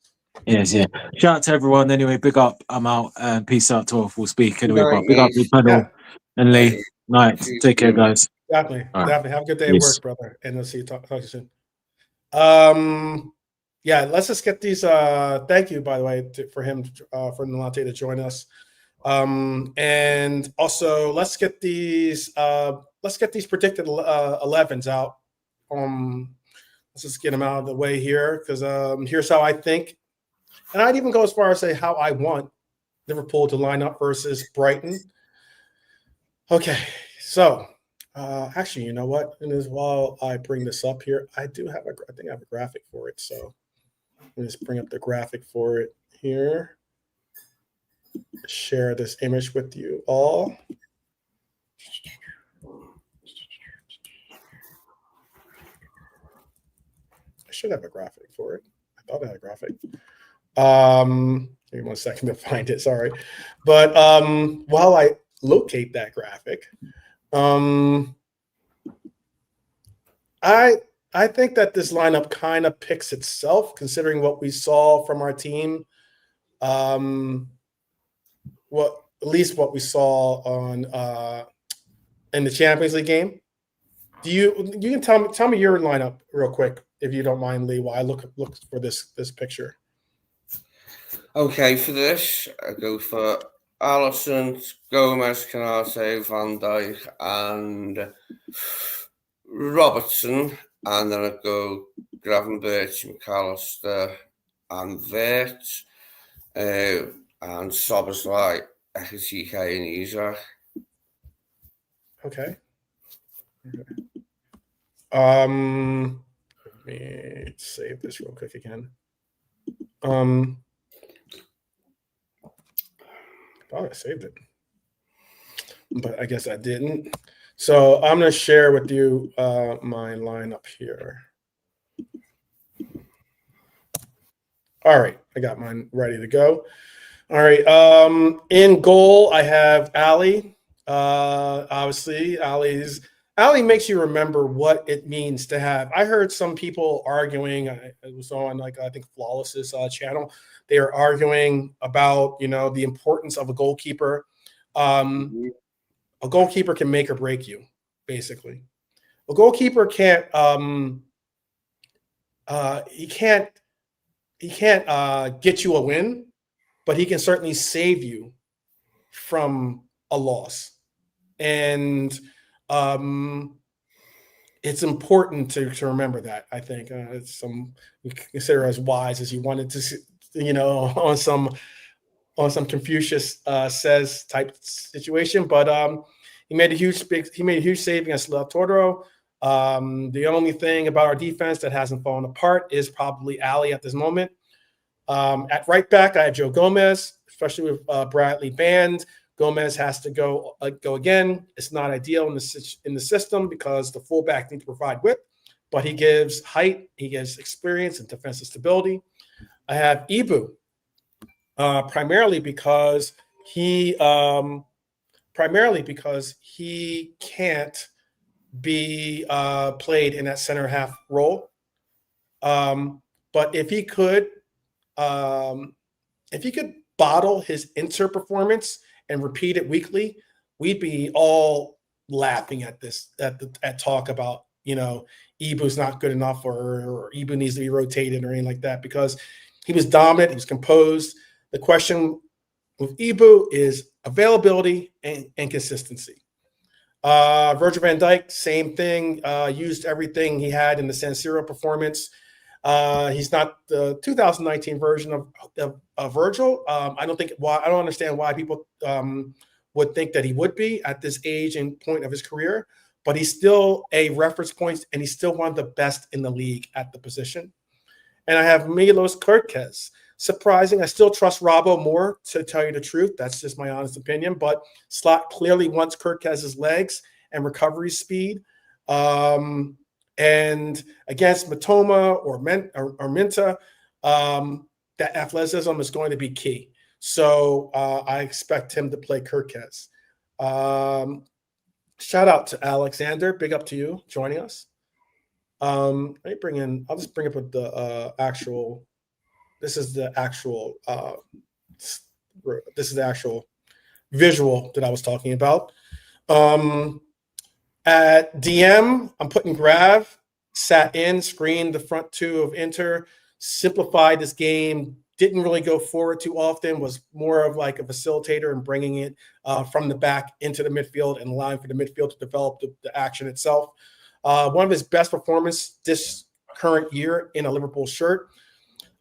yes, yeah. Shout out to everyone. Anyway, big up. I'm out. And peace out to all. We'll speak anyway. But big up your panel and Lee. Night. Take care, guys. Definitely. All right. Definitely. Have a good day at work, brother. And I'll see you. Talk to you soon. Yeah, let's just get these. Thank you, by the way, for Nalate to join us. And also let's get these predicted 11s out. Let's just get them out of the way here, because here's how I think, and I'd even go as far as say how I want Liverpool to line up versus Brighton. Okay, so actually, you know what? And as while I bring this up here, I think I have a graphic for it. So let me just bring up the graphic for it here. Share this image with you all. I should have a graphic for it. I thought I had a graphic. Give me 1 second to find it. Sorry, but while I locate that graphic, I think that this lineup kind of picks itself, considering what we saw from our team. At least what we saw on in the Champions League game. You can tell me your lineup real quick, if you don't mind, Lee, while I look for this picture. Okay, for this, I go for Alisson, Gomez, Canate, Van Dijk, and Robertson, and then I go Gravenberch, McAllister, and Wirtz, and Szoboszlai, Ekitike, and Isaac. Okay. Let me save this real quick again. I thought I saved it, but I guess I didn't. So I'm going to share with you my lineup here. All right, I got mine ready to go. All right, in goal I have Ali. Obviously, Ali makes you remember what it means to have. I heard some people arguing. It was on I think Flawless's channel. They are arguing about the importance of a goalkeeper. A goalkeeper can make or break you, basically. A goalkeeper can't. He can't get you a win, but he can certainly save you from a loss. And it's important to remember that. I think it's you consider as wise as you wanted to, on some Confucius says type situation. But he made a huge saving against La Toro. The only thing about our defense that hasn't fallen apart is probably Ali at this moment. At right back, I have Joe Gomez, especially with Bradley banned. Gomez has to go again. It's not ideal in the system because the fullback needs to provide width, but he gives height, he gives experience and defensive stability. I have Ibu, primarily because he can't be played in that center half role. But if he could bottle his Inter performance and repeat it weekly, we'd be all laughing at this, at talk about, Ibu's not good enough or Ibu needs to be rotated or anything like that, because he was dominant, he was composed. The question with Ibu is availability and consistency. Virgil van Dijk, same thing, used everything he had in the San Siro performance. He's not the 2019 version of Virgil. I don't understand why people would think that he would be at this age and point of his career, but he's still a reference point and he's still one of the best in the league at the position. And I have Milos Kerkez. Surprising. I still trust Robbo more, to tell you the truth. That's just my honest opinion. But Slot clearly wants Kerkez's legs and recovery speed. And And against Matoma or Minta, that athleticism is going to be key. So I expect him to play Kirkes. Shout out to Alexander. Big up to you joining us. I'll just bring up the actual. This is the actual visual that I was talking about. At DM, I'm putting Grav, sat in, screened the front two of Inter, simplified this game, didn't really go forward too often, was more of like a facilitator and bringing it from the back into the midfield and allowing for the midfield to develop the action itself. One of his best performances this current year in a Liverpool shirt.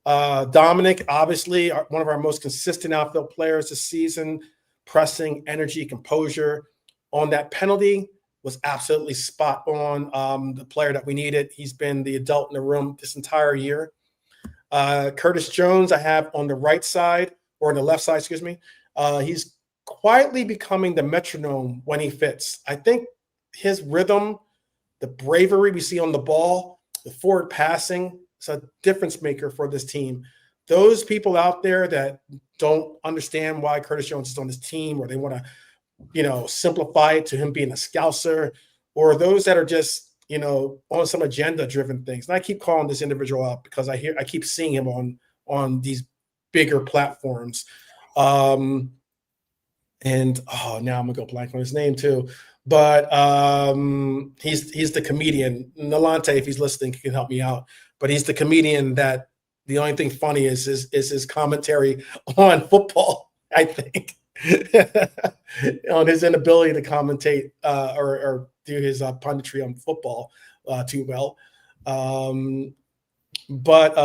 Dominic, obviously, one of our most consistent outfield players this season, pressing, energy, composure on that penalty. Was absolutely spot on, the player that we needed. He's been the adult in the room this entire year. Curtis Jones, I have on the right side, or on the left side, excuse me. He's quietly becoming the metronome when he fits. I think his rhythm, the bravery we see on the ball, the forward passing, is a difference maker for this team. Those people out there that don't understand why Curtis Jones is on this team, or they want to simplify it to him being a scouser, or those that are just, on some agenda driven things. And I keep calling this individual out because I keep seeing him on these bigger platforms. And now I'm gonna go blank on his name too. But he's the comedian. Nalante, if he's listening, can help me out. But he's the comedian that the only thing funny is his commentary on football, I think. On his inability to commentate or do his punditry on football too well. But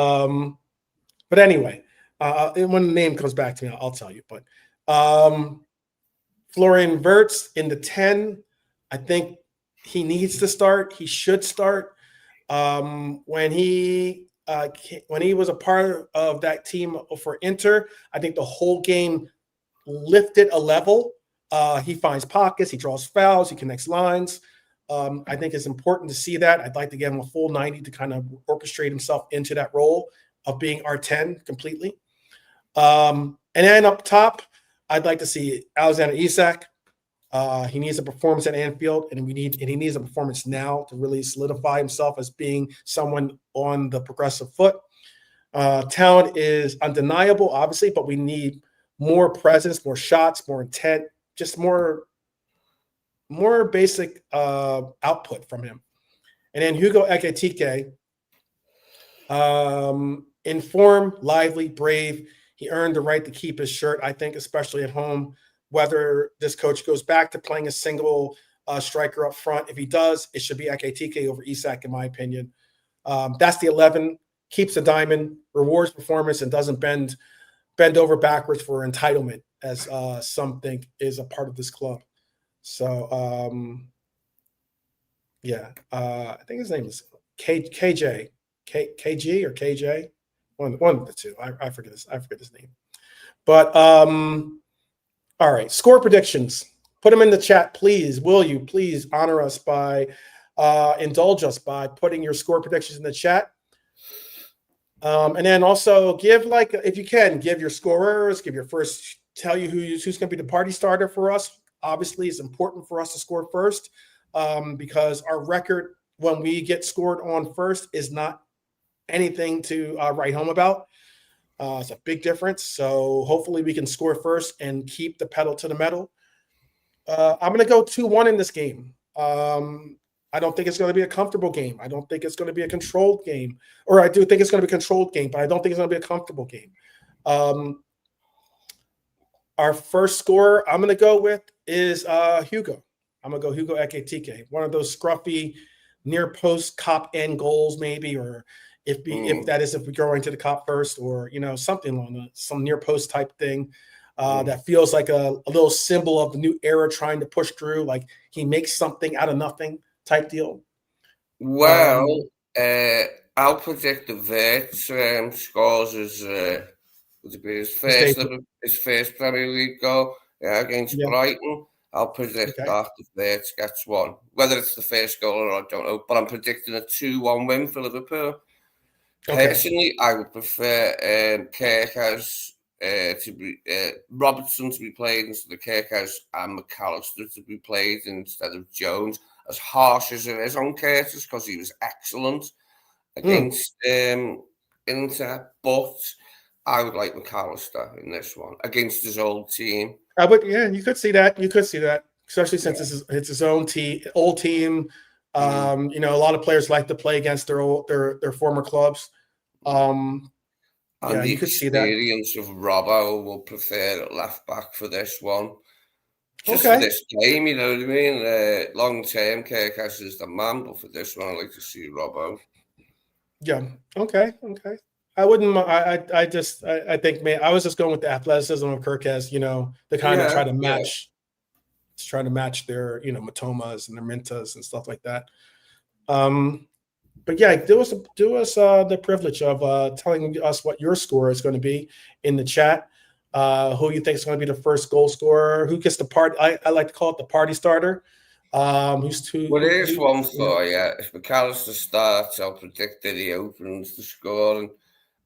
anyway, when the name comes back to me, I'll tell you. But Florian Wirtz in the 10, I think he needs to start. He should start. When he was a part of that team for Inter, I think the whole game lifted a level. He finds pockets, he draws fouls, he connects lines. I think it's important to see that. I'd like to give him a full 90 to kind of orchestrate himself into that role of being our 10 completely. And then up top, I'd like to see Alexander Isak. He needs a performance at Anfield, and he needs a performance now to really solidify himself as being someone on the progressive foot. Talent is undeniable, obviously, but we need more presence, more shots, more intent, just more basic output from him. And then Hugo Ekitike, informed, lively, brave. He earned the right to keep his shirt, I think, especially at home. Whether this coach goes back to playing a single striker up front, if he does, it should be Ekitike over Isak, in my opinion. That's the 11, keeps the diamond, rewards performance, and doesn't bend over backwards for entitlement, as some think is a part of this club. So, I think his name is KG or KJ, one of the two. I forget his name. But all right, score predictions. Put them in the chat, please. Will you please honor us by indulge us by putting your score predictions in the chat? And then also give, if you can, give your scorers, tell you who's going to be the party starter for us. Obviously, it's important for us to score first because our record when we get scored on first is not anything to write home about. It's a big difference. So hopefully we can score first and keep the pedal to the metal. I'm going to go 2-1 in this game. I don't think it's going to be a comfortable game. I don't think it's going to be a controlled game. Or I do think it's going to be a controlled game, but I don't think it's going to be a comfortable game. Our first scorer I'm going to go with is Hugo. I'm going to go Hugo Ekitike, one of those scruffy near post cop end goals maybe, or if we go into the cop first, or something along some near post type thing that feels like a little symbol of the new era trying to push through, like he makes something out of nothing type deal. Well, I'll predict the Wirtz scores his first Premier League goal against Brighton. I'll predict Okay. that the Wirtz gets one. Whether it's the first goal or not, I don't know. But I'm predicting a 2-1 win for Liverpool. Okay. Personally, I would prefer Kirkhouse to be Robertson to be played instead of Kirkhouse and McAllister to be played instead of Jones. As harsh as it is on Curtis, because he was excellent against Inter, but I would like McAllister in this one against his old team. I would, yeah, you could see that. You could see that, especially since it's his own team, old team. You know, a lot of players like to play against their former clubs. And Yeah, the you could see that. experience of Robbo will prefer at left back for this one. Just for Okay. this game, you know what I mean? Long term, Kirkhouse is the man, but for this one, I like to see Robbo. Yeah. Okay. Okay. I wouldn't. I think, man, I was just going with the athleticism of Kirkes. You know, to kind of try to match, their, you know, Matomas and their Mintas and stuff like that. But yeah, do us the privilege of telling us what your score is going to be in the chat. Who you think is going to be the first goal scorer? Who gets the part? I like to call it the party starter. Who's two? Well, here's one for you. If McAllister starts, I'll predict that he opens the score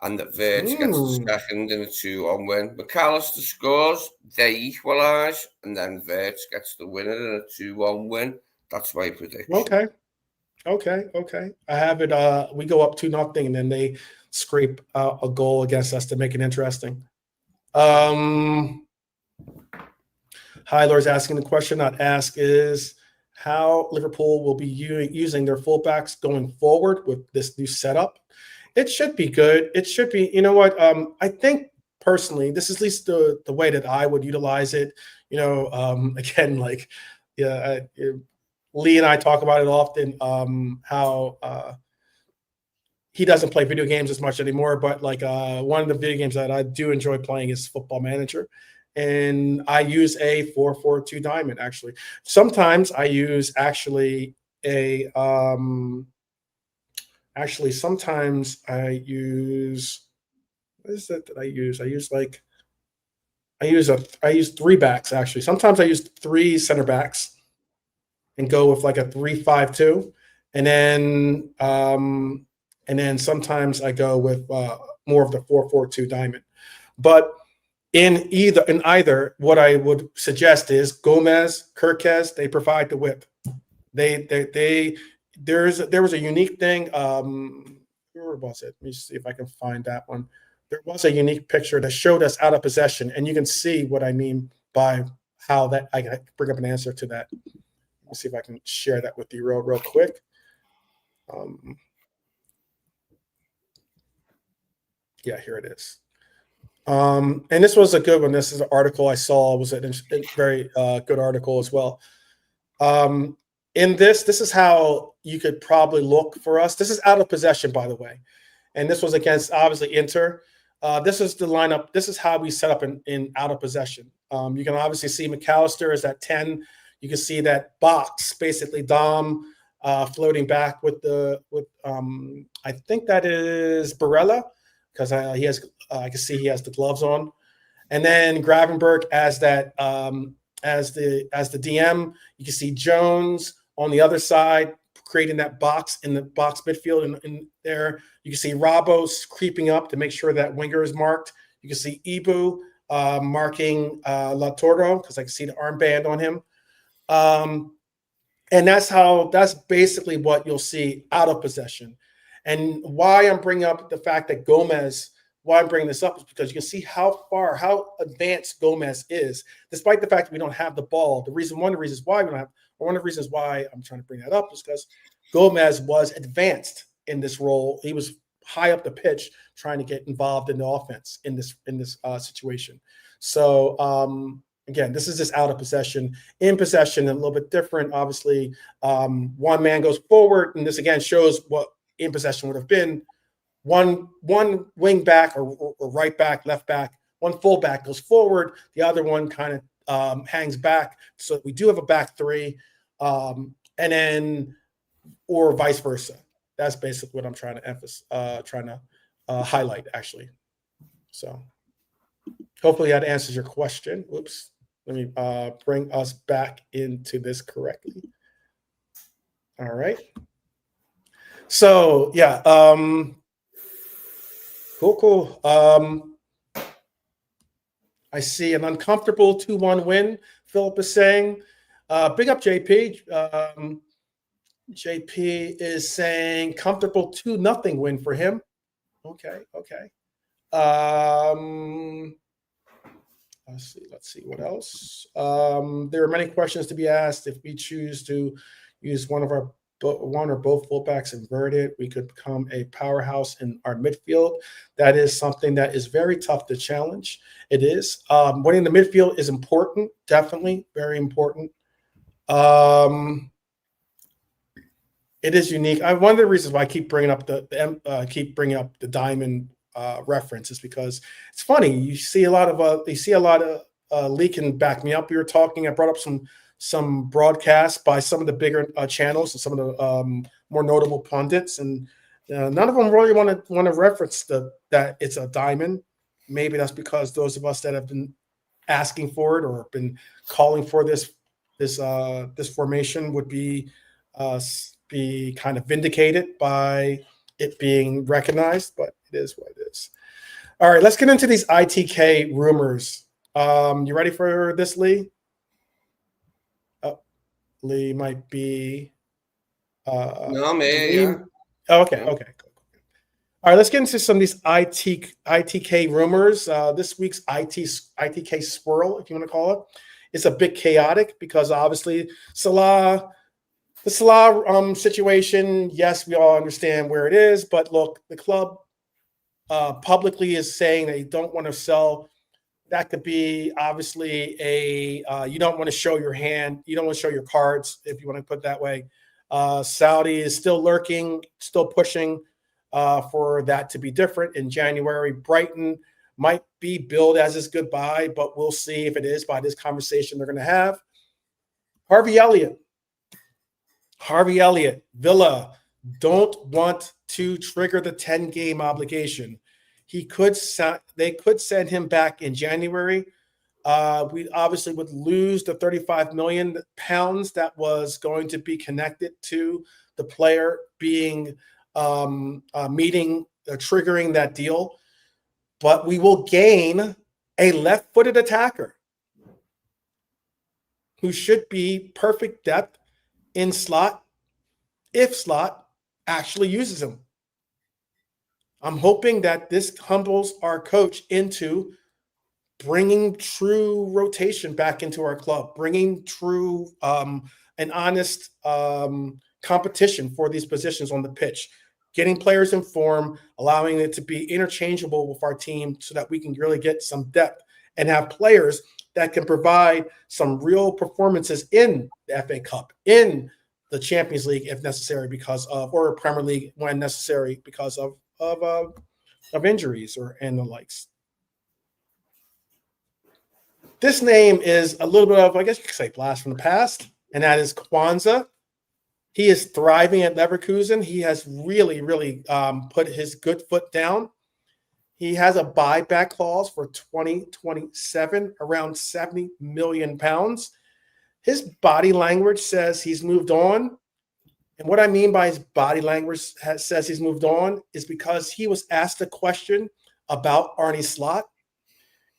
and that Wirtz gets the second in a 2-1 win. McAllister scores, they equalise, and then Wirtz gets the winner in a 2-1 win. That's my prediction. Okay. I have it. We go up 2-0, and then they scrape a goal against us to make it interesting. Hi, Laura's asking the question, not ask, is how Liverpool will be using their fullbacks going forward with this new setup. It should be good. It should be, you know what? I think personally, this is at least the way that I would utilize it. You know, again, like, yeah, Lee and I talk about it often, how he doesn't play video games as much anymore, but like one of the video games that I do enjoy playing is Football Manager. And I use a 4-4-2 diamond, actually. Sometimes I use sometimes I use, what is that I use? I use 3 backs, actually. Sometimes I use 3 center backs and go with like a 3-5-2. And then sometimes I go with more of the 4-4-2 diamond. But in either, what I would suggest is Gomez, Kirkes, they provide the width. There was a unique thing. Where was it? Let me see if I can find that one. There was a unique picture that showed us out of possession, and you can see what I mean by how that. I can bring up an answer to that. Let me see if I can share that with you real quick. Yeah, here it is. And this was a good one. This is an article I saw. It was a very good article as well. In this is how you could probably look for us. This is out of possession, by the way. And this was against, obviously, Inter. This is the lineup. This is how we set up in out of possession. You can obviously see McAllister is at 10. You can see that box, basically Dom floating back with I think that is Barella, because he has, I can see he has the gloves on. And then Gravenberg as that as the DM. You can see Jones on the other side creating that box in the box midfield in there. You can see Rabos creeping up to make sure that winger is marked. You can see Ibu marking La Toro, because I can see the armband on him. And that's basically what you'll see out of possession. And why I'm bringing up the fact that why I'm bringing this up is because you can see how advanced Gomez is, despite the fact that we don't have the ball. One of the reasons why I'm trying to bring that up is because Gomez was advanced in this role. He was high up the pitch trying to get involved in the offense in this situation. So again, this is just out of possession. In possession, a little bit different. Obviously, one man goes forward, and this again shows what in possession would have been. One wing back or right back, left back, one full back goes forward, the other one kind of hangs back. So we do have a back 3, and then or vice versa. That's basically what I'm trying to emphasize, highlight, actually. So hopefully that answers your question. Whoops. Let me bring us back into this correctly. All right. So yeah, cool. I see an uncomfortable 2-1 win. Philip is saying, big up JP. JP is saying comfortable 2-0 win for him. Okay. Let's see what else. There are many questions to be asked. If we choose to use one or both fullbacks inverted, we could become a powerhouse in our midfield. That is something that is very tough to challenge. It is. Winning the midfield is important, definitely, very important. It is unique. One of the reasons why I keep bringing up the diamond reference is because it's funny. You see a lot of Lee can back me up. I brought up some broadcasts by some of the bigger channels and some of the more notable pundits, and none of them really want to reference that it's a diamond. Maybe that's because those of us that have been asking for it or been calling for this formation would be kind of vindicated by it being recognized, but it is what it is. All right, let's get into these ITK rumors. You ready for this, Lee? Lee might be. No, I'm here. Yeah. Oh, okay. Cool. All right, let's get into some of these ITK rumors. This week's ITK swirl, if you want to call it, is a bit chaotic because obviously the Salah situation, yes, we all understand where it is, but look, the club publicly is saying they don't want to sell. That could be obviously you don't want to show your hand. You don't want to show your cards, if you want to put it that way. Saudi is still lurking, still pushing for that to be different. In January, Brighton might be billed as his goodbye, but we'll see if it is by this conversation they're going to have. Harvey Elliott, Villa don't want to trigger the 10-game obligation. They could send him back in January. We obviously would lose the £35 million that was going to be connected to the player being triggering that deal. But we will gain a left-footed attacker who should be perfect depth in Slot if Slot actually uses him. I'm hoping that this humbles our coach into bringing true rotation back into our club, bringing true and honest competition for these positions on the pitch, getting players in form, allowing it to be interchangeable with our team so that we can really get some depth and have players that can provide some real performances in the FA Cup, in the Champions League if necessary or Premier League when necessary because of injuries and the likes. This name is a little bit of, I guess you could say, blast from the past, and that is Kwanzaa. He is thriving at Leverkusen. He has really, really put his good foot down. He has a buyback clause for 2027, around £70 million. His body language says he's moved on. And what I mean by his body language says he's moved on is because he was asked a question about Arne Slot,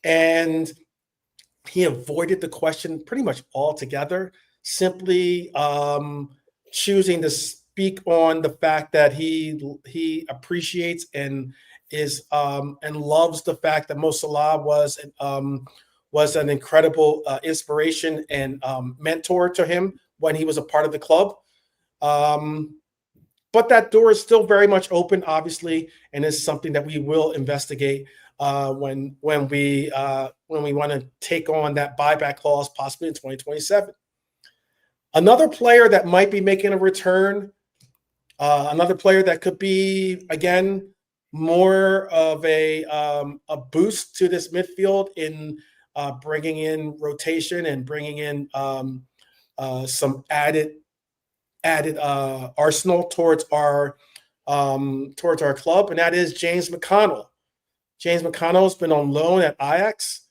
and he avoided the question pretty much altogether, simply choosing to speak on the fact that he appreciates and is and loves the fact that Mo Salah was an incredible inspiration and mentor to him when he was a part of the club. But that door is still very much open, obviously, and is something that we will investigate when we want to take on that buyback clause possibly in 2027. Another player that might be making a return, another player that could be, again, more of a boost to this midfield in bringing in rotation and bringing in some added arsenal towards our club, and that is James McConnell. James McConnell has been on loan at Ajax.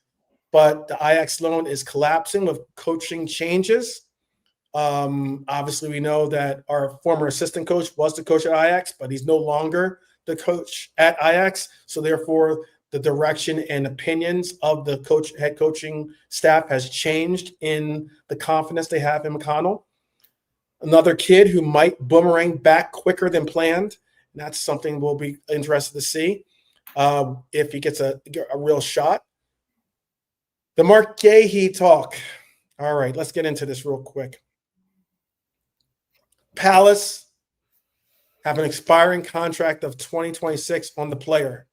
but the Ajax loan is collapsing with coaching changes. Obviously, we know that our former assistant coach was the coach at Ajax, but he's no longer the coach at Ajax. So therefore, the direction and opinions of the head coaching staff has changed in the confidence they have in McConnell. Another kid who might boomerang back quicker than planned. And that's something we'll be interested to see if he gets a real shot. The Mark Gahey talk. All right, let's get into this real quick. Palace have an expiring contract of 2026 on the player.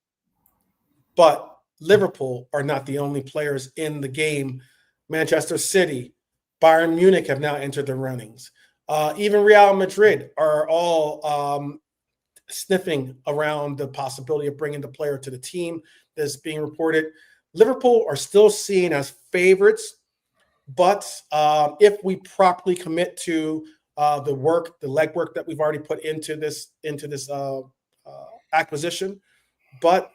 But Liverpool are not the only players in the game. Manchester City, Bayern Munich have now entered the runnings. Even Real Madrid are all sniffing around the possibility of bringing the player to the team that's being reported. Liverpool are still seen as favorites, but if we properly commit to the legwork that we've already put into this acquisition, but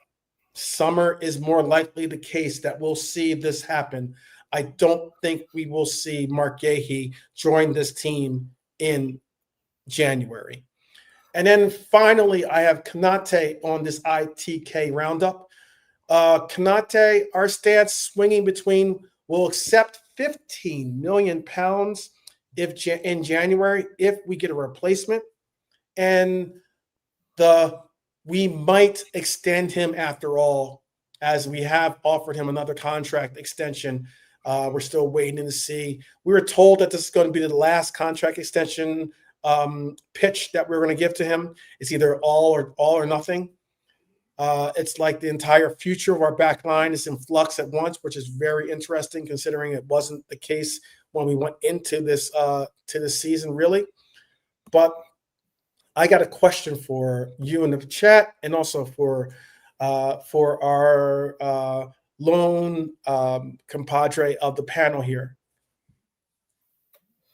summer is more likely the case that we'll see this happen. I don't think we will see Mark Gahey join this team in January. And then finally, I have Konate on this ITK roundup. Konate, our stance swinging between will accept £15 million in January if we get a replacement, and we might extend him after all, as we have offered him another contract extension. We're still waiting to see. We were told that this is going to be the last contract extension pitch that we're going to give to him. It's either all or nothing. It's like the entire future of our back line is in flux at once, which is very interesting considering it wasn't the case when we went into this season, really. But I got a question for you in the chat, and also for our lone compadre of the panel here.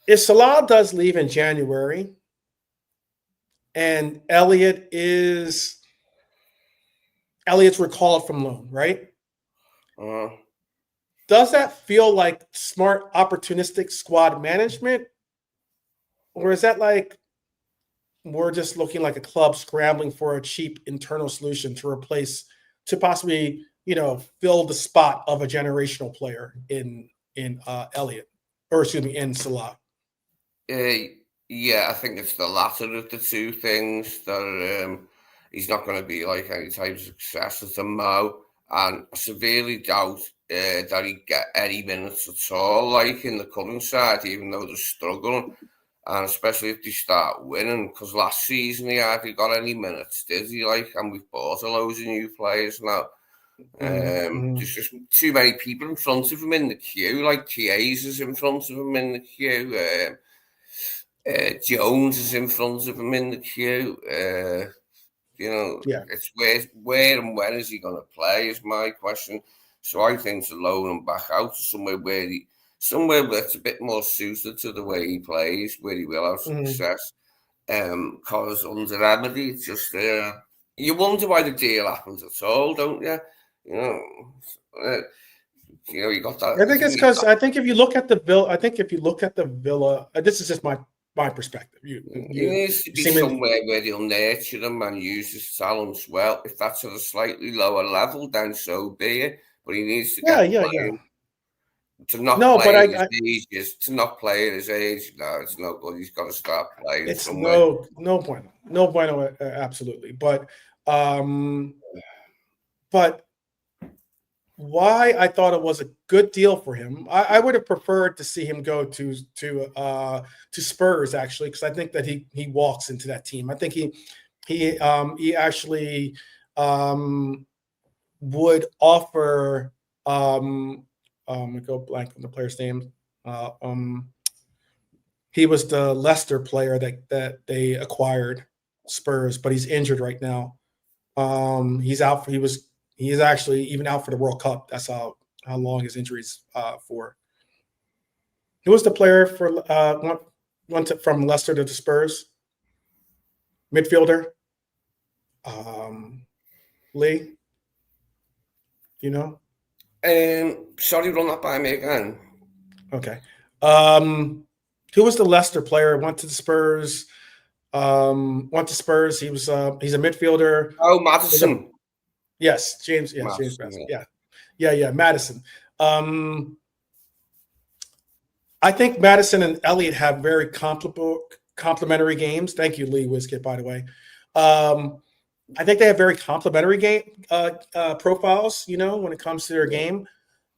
If Salah does leave in January, and Elliot's recalled from loan, right? Does that feel like smart, opportunistic squad management? Or is that like we're just looking like a club scrambling for a cheap internal solution to possibly, fill the spot of a generational player in Elliot, or excuse me, in Salah? Yeah, I think it's the latter of the two things. That he's not going to be like any type of successor to Mo, and I severely doubt that he'd get any minutes at all, like in the current side, even though they're struggling, and especially if they start winning. Because last season he hardly got any minutes, did he? And we've bought a load of new players now. There's just too many people in front of him in the queue. Like Chiesa in front of him in the queue. Jones is in front of him in the queue. It's where and when is he going to play is my question. So I think to loan him back out to somewhere that's a bit more suited to the way he plays, where he will have success. Because under Emery, it's just you wonder why the deal happens at all, don't you? You got that. I think it's because I think if you look at the Villa, this is just my perspective. He needs to be somewhere where he'll nurture him and use his talents well. If that's at a slightly lower level, then so be it. But he needs to get playing. To not play at his age, no, it's no good. He's got to start playing. It's somewhere. no bueno, absolutely. But why I thought it was a good deal for him. I would have preferred to see him go to Spurs, actually, because I think that he walks into that team. I think he actually would offer. I go blank on the player's name. He was the Leicester player that they acquired, Spurs, but he's injured right now. He's out. He is actually even out for the World Cup. That's how long his injury's for. Who was the player for from Leicester to the Spurs? Midfielder. Lee. You know? Sorry, run that by me again. Okay. Who was the Leicester player? Went to the Spurs. Went to Spurs. He's a midfielder. Oh, Is a Madison. yes, James. Yes, James Madison, Madison. yeah. Yeah, Madison. I think Madison and Elliott have very complementary games. Thank you, Lee Wiskett, by the way. I think they have very complementary game profiles, when it comes to their game.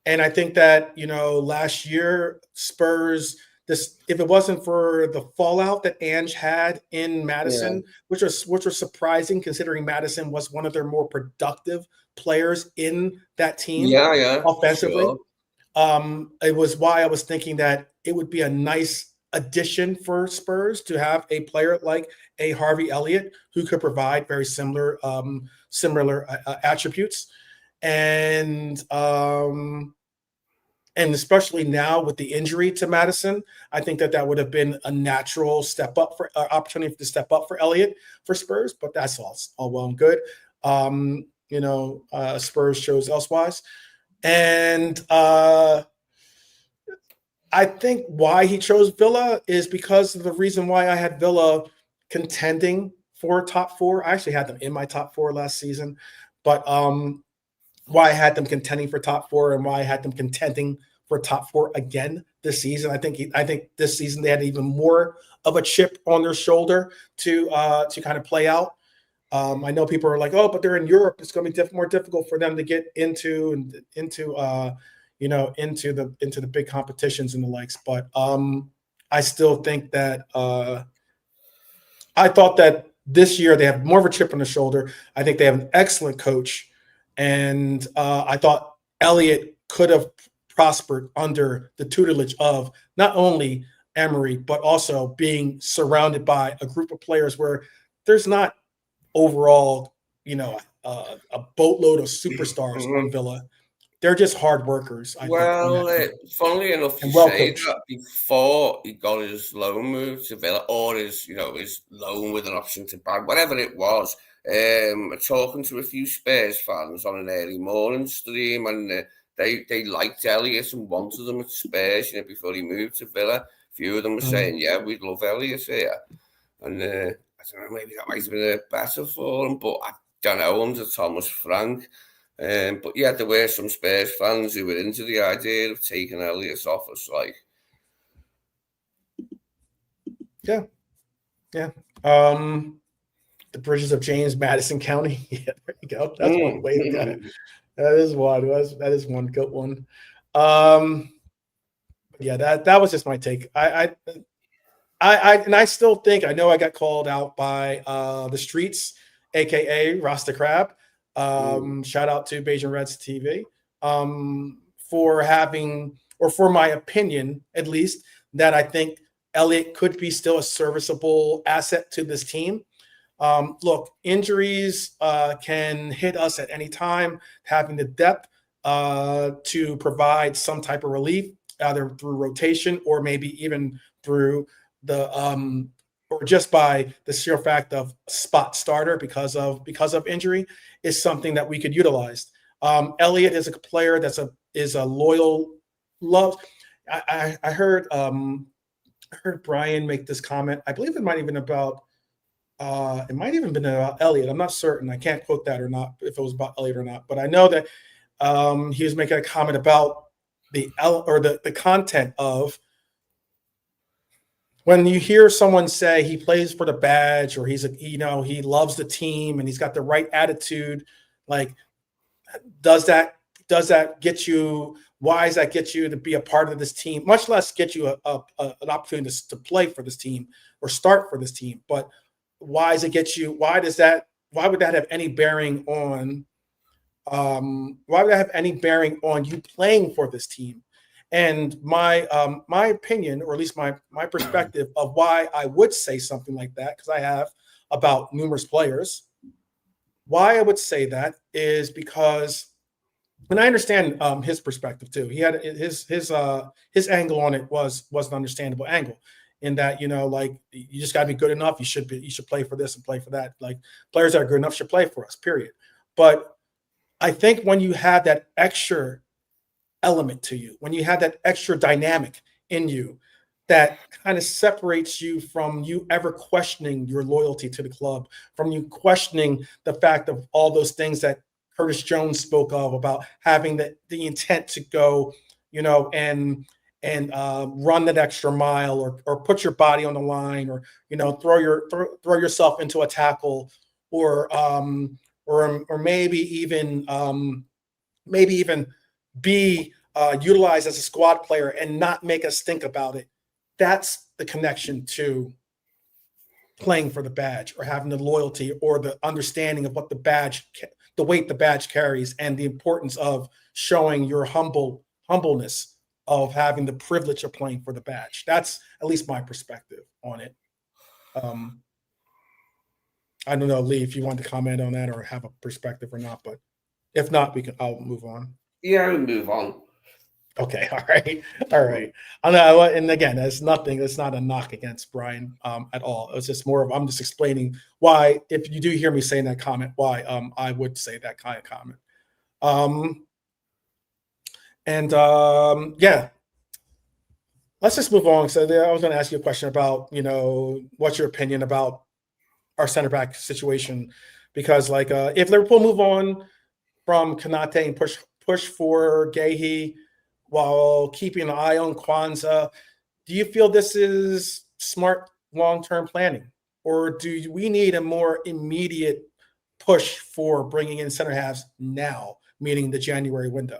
And I think that, last year, Spurs, if it wasn't for the fallout that Ange had in Madison, which was surprising considering Madison was one of their more productive players in that team Yeah, offensively. sure. It was why I was thinking that it would be a nice addition for Spurs to have a player like a Harvey Elliott who could provide very similar attributes, and especially now with the injury to Madison, I think that would have been a natural step up for opportunity to step up for Elliott for Spurs. But that's all well and good. Spurs chose elsewise. And I think why he chose Villa is because of the reason why I had Villa contending for top four. I actually had them in my top four last season, but why I had them contending for top four and why I had them contending for top four again this season. I think this season they had even more of a chip on their shoulder to kind of play out. I know people are like, oh, but they're in Europe. It's going to be more difficult for them to get into the big competitions and the likes. But I still think that I thought that this year they have more of a chip on the shoulder. I think they have an excellent coach, and I thought Elliott could have prospered under the tutelage of not only Emery but also being surrounded by a group of players where there's not overall, a boatload of superstars on Villa. They're just hard workers, I think. Funnily enough, you well say coached. that before he got his loan move to Villa, or his loan with an option to buy, whatever it was. Talking to a few Spurs fans on an early morning stream, and they liked Elliott and wanted him at Spurs, before he moved to Villa. A few of them were saying, "Yeah, we'd love Elliott here," and I don't know, maybe that might have been a better for him, but I don't know, under Thomas Frank. But yeah, there were some Spurs fans who were into the idea of taking Elliott's office, like. Yeah. The bridges of James Madison County. Yeah, there you go. That's one way to go. That is one. That is one good one. Yeah, that was just my take. I still think, I know I got called out by the streets, aka Rasta Crab. Shout out to Beijing Reds TV for having, or for my opinion at least, that I think Elliott could be still a serviceable asset to this team. Look, injuries can hit us at any time. Having the depth to provide some type of relief, either through rotation or maybe even through the or just by the sheer fact of spot starter because of injury, is something that we could utilize. Elliott is a player is a loyal love. I heard Brian make this comment. I believe it might even about been about Elliott. I'm not certain. I can't quote that or not, if it was about Elliott or not. But I know that he was making a comment about the content of when you hear someone say he plays for the badge, or he loves the team and he's got the right attitude. Like, does that get you? Why does that get you to be a part of this team? Much less get you an opportunity to play for this team or start for this team. But why does it get you? Why would that have any bearing on? Why would that have any bearing on you playing for this team? And my opinion, or at least my perspective of why I would say something like that, because I have about numerous players. Why I would say that is because, and I understand his perspective too. He had his angle on it was an understandable angle, in that, like, you just got to be good enough. You should play for this and play for that. Like, players that are good enough should play for us, period. But I think when you have that extra element to you, when you have that extra dynamic in you that kind of separates you from you ever questioning your loyalty to the club, from you questioning the fact of all those things that Curtis Jones spoke of about having the intent to go, and run that extra mile, or put your body on the line, or throw yourself into a tackle, or maybe even be utilized as a squad player and not make us think about it. That's the connection to playing for the badge, or having the loyalty or the understanding of what the weight the badge carries, and the importance of showing your humbleness of having the privilege of playing for the badge. That's at least my perspective on it. I don't know, Lee, if you want to comment on that or have a perspective or not, but if not, I'll move on. Yeah, we'll move on. Okay, all right. I know, and again, it's not a knock against Brian at all. It's just more of, I'm just explaining why, if you do hear me saying that comment, why I would say that kind of comment. Yeah, let's just move on. So I was going to ask you a question about, what's your opinion about our center back situation? Because if Liverpool move on from Konate and push for Guehi while keeping an eye on Kwanzaa, do you feel this is smart long-term planning? Or do we need a more immediate push for bringing in center halves now, meaning the January window?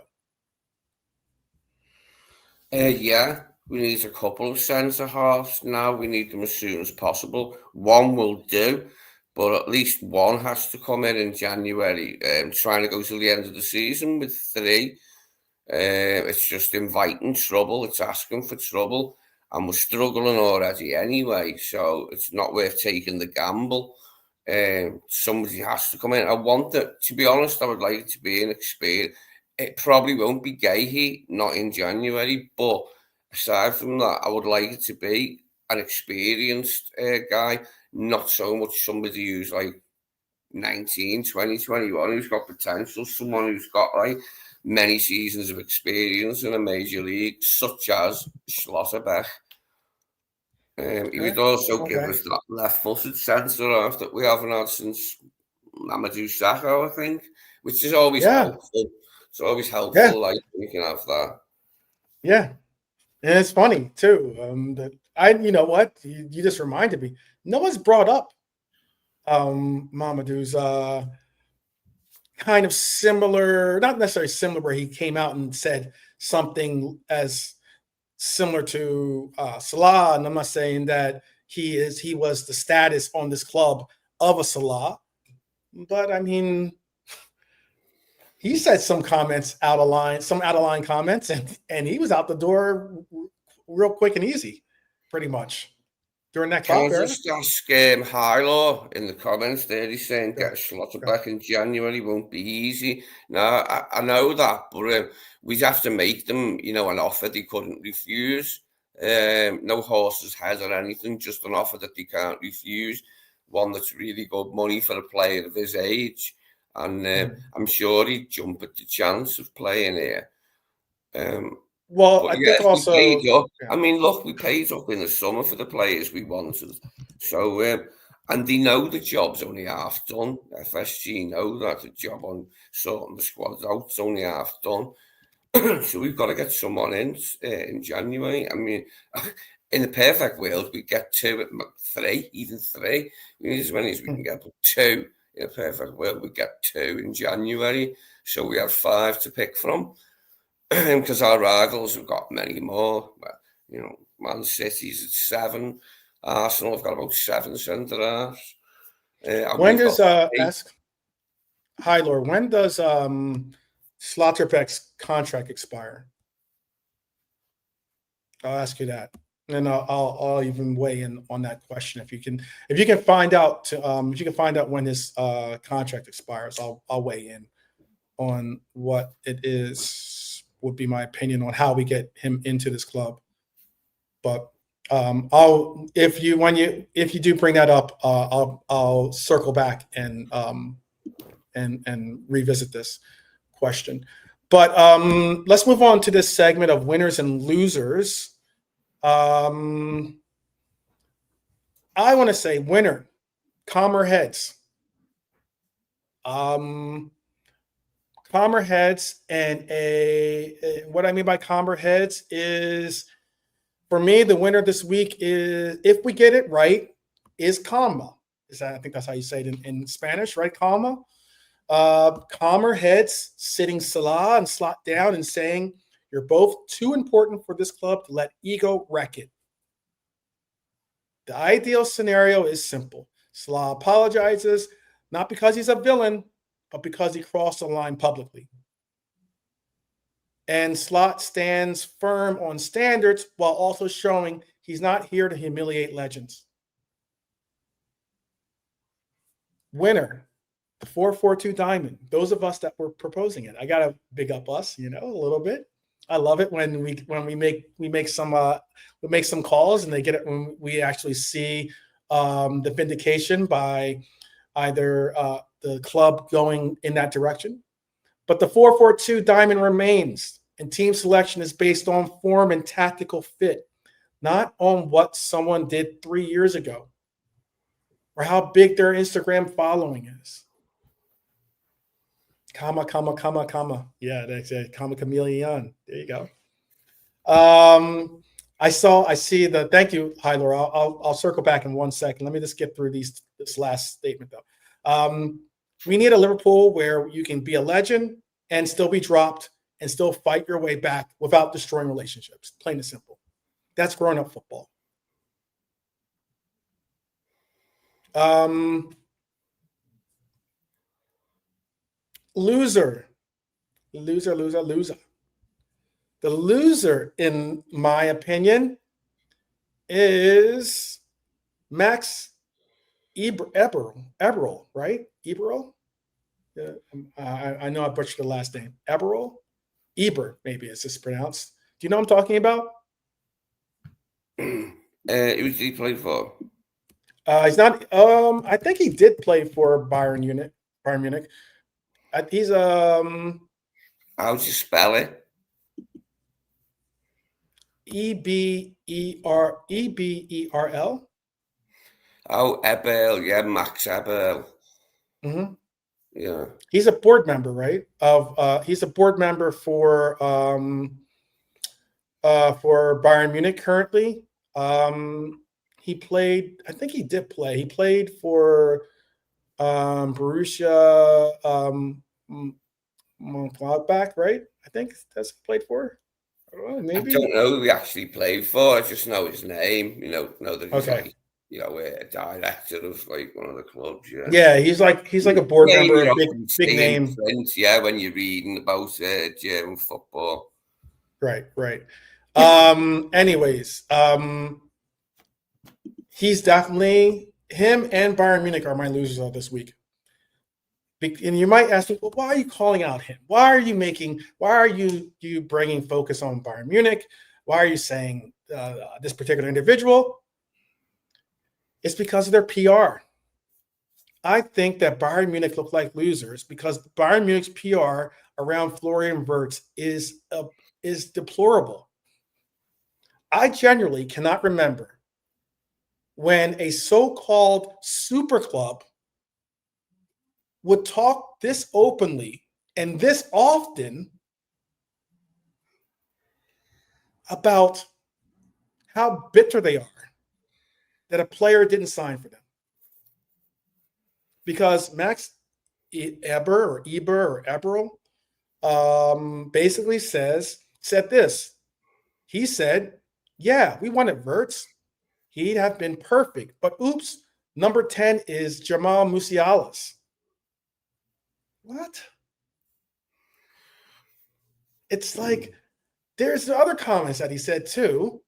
Yeah, we need a couple of centre halves now. We need them as soon as possible. One will do, but at least one has to come in January. Trying to go till the end of the season with 3, it's just inviting trouble. It's asking for trouble, and we're struggling already anyway. So it's not worth taking the gamble. Somebody has to come in. To be honest, I would like it to be an experience. It probably won't be Guehi, not in January, but aside from that, I would like it to be an experienced guy, not so much somebody who's 19, 20, 21, who's got potential, someone who's got many seasons of experience in a major league, such as Schlotterbeck. He would also give us that left-footed centre-half that we haven't had since Mamadou Sakho, I think, which is always helpful. It's always helpful, we can have that. Yeah, and it's funny too. You know what? You just reminded me. No one's brought up Mamadou's kind of similar, not necessarily similar, where he came out and said something as similar to Salah. And I'm not saying that he was the status on this club of a Salah, but I mean, he said some comments out of line comments, and he was out the door real quick and easy, pretty much, during that club era. Can I just ask Hilo in the comments there? He's saying get Schlotterbeck in January won't be easy. No, I know that, but we'd have to make them, an offer they couldn't refuse. No horse's head or anything, just an offer that they can't refuse. One that's really good money for a player of his age. And I'm sure he'd jump at the chance of playing here. I think also, I mean, look, we paid up in the summer for the players we wanted. So, and they know the job's only half done. FSG know that the job on sorting the squad out's only half done. So we've got to get someone in January. I mean, in the perfect world, we get 2, 3, even 3. We need as many as we can get, but 2. In a perfect world, we get 2 in January. So we have 5 to pick from. Because our rivals have got many more. Man City's at 7. Arsenal have got about 7 centre-halves. When does ask Hi Lord, when does Schlotterbeck's contract expire? I'll ask you that, and I'll even weigh in on that question if you can find out when his contract expires. I'll weigh in on what it is. Would be my opinion on how we get him into this club. But if you do bring that up, I'll circle back and revisit this question. But let's move on to this segment of winners and losers. I want to say winner, calmer heads. Calmer heads, and what I mean by calmer heads is, for me, the winner this week is, if we get it right, is calma. I think that's how you say it in Spanish, right? Calma. Calmer heads sitting Salah and Slot down and saying, you're both too important for this club to let ego wreck it. The ideal scenario is simple. Salah apologizes, not because he's a villain, but because he crossed the line publicly. And Slot stands firm on standards while also showing he's not here to humiliate legends. Winner, the 4-4-2 diamond. Those of us that were proposing it, I gotta big up us, a little bit. I love it when we make some calls and they get it when we actually see the vindication by either the club going in that direction. But the 4-4-2 diamond remains, and team selection is based on form and tactical fit, not on what someone did 3 years ago or how big their Instagram following is. Comma, comma, comma, comma. Yeah, that's it. Comma chameleon. There you go. I see the, thank you, hi Laura. I'll circle back in 1 second. Let me just get through this last statement though. We need a Liverpool where you can be a legend and still be dropped and still fight your way back without destroying relationships. Plain and simple. That's growing up football. Loser. The loser, in my opinion, is Max Eberl, right? Eberl? I know I butchered the last name. Eberl? Eber, maybe it's just pronounced. Do you know what I'm talking about? Who did he play for? He's not. I think he did play for Bayern Munich. He's How would you spell it? Eberl. Oh, Eberl, yeah, Max Eberl. Mm-hmm. Yeah, he's a board member, right? He's a board member for Bayern Munich currently. He played. I think he did play. He played for Borussia Mönchengladbach, right? I think that's what he played for. Maybe. I don't know who he actually played for. I just know his name. Know that he's okay. A director of like one of the clubs. Yeah. Yeah, he's like a board member, a big name. Print, yeah, when you're reading about German football. Right. Anyways, he's definitely, him and Bayern Munich are my losers of this week. And you might ask me, well, why are you calling out him? Why are you bringing focus on Bayern Munich? Why are you saying this particular individual? It's because of their PR. I think that Bayern Munich look like losers because Bayern Munich's PR around Florian Wirtz is deplorable. I genuinely cannot remember when a so-called super club would talk this openly and this often about how bitter they are that a player didn't sign for them. Because Max Eberl basically said this. He said, yeah, we wanted Wirtz. He'd have been perfect. But oops, number 10 is Jamal Musiala's. What? It's like there's other comments that he said too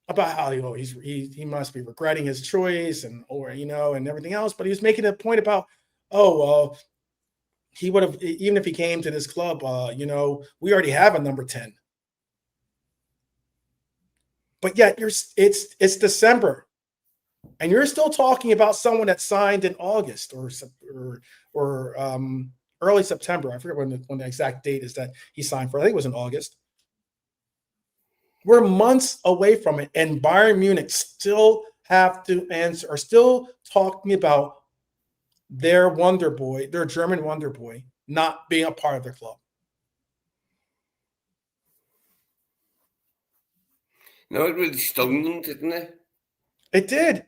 about how he must be regretting his choice and everything else. But he was making a point about, he would have, even if he came to this club, we already have a number 10. But yet it's December, and you're still talking about someone that signed in August or early September. I forget when the exact date is that he signed for. I think it was in August. We're months away from it, and Bayern Munich still have to answer, or still talking about their wonder boy, their German wonder boy, not being a part of their club. No, it really stung them, didn't it? It did.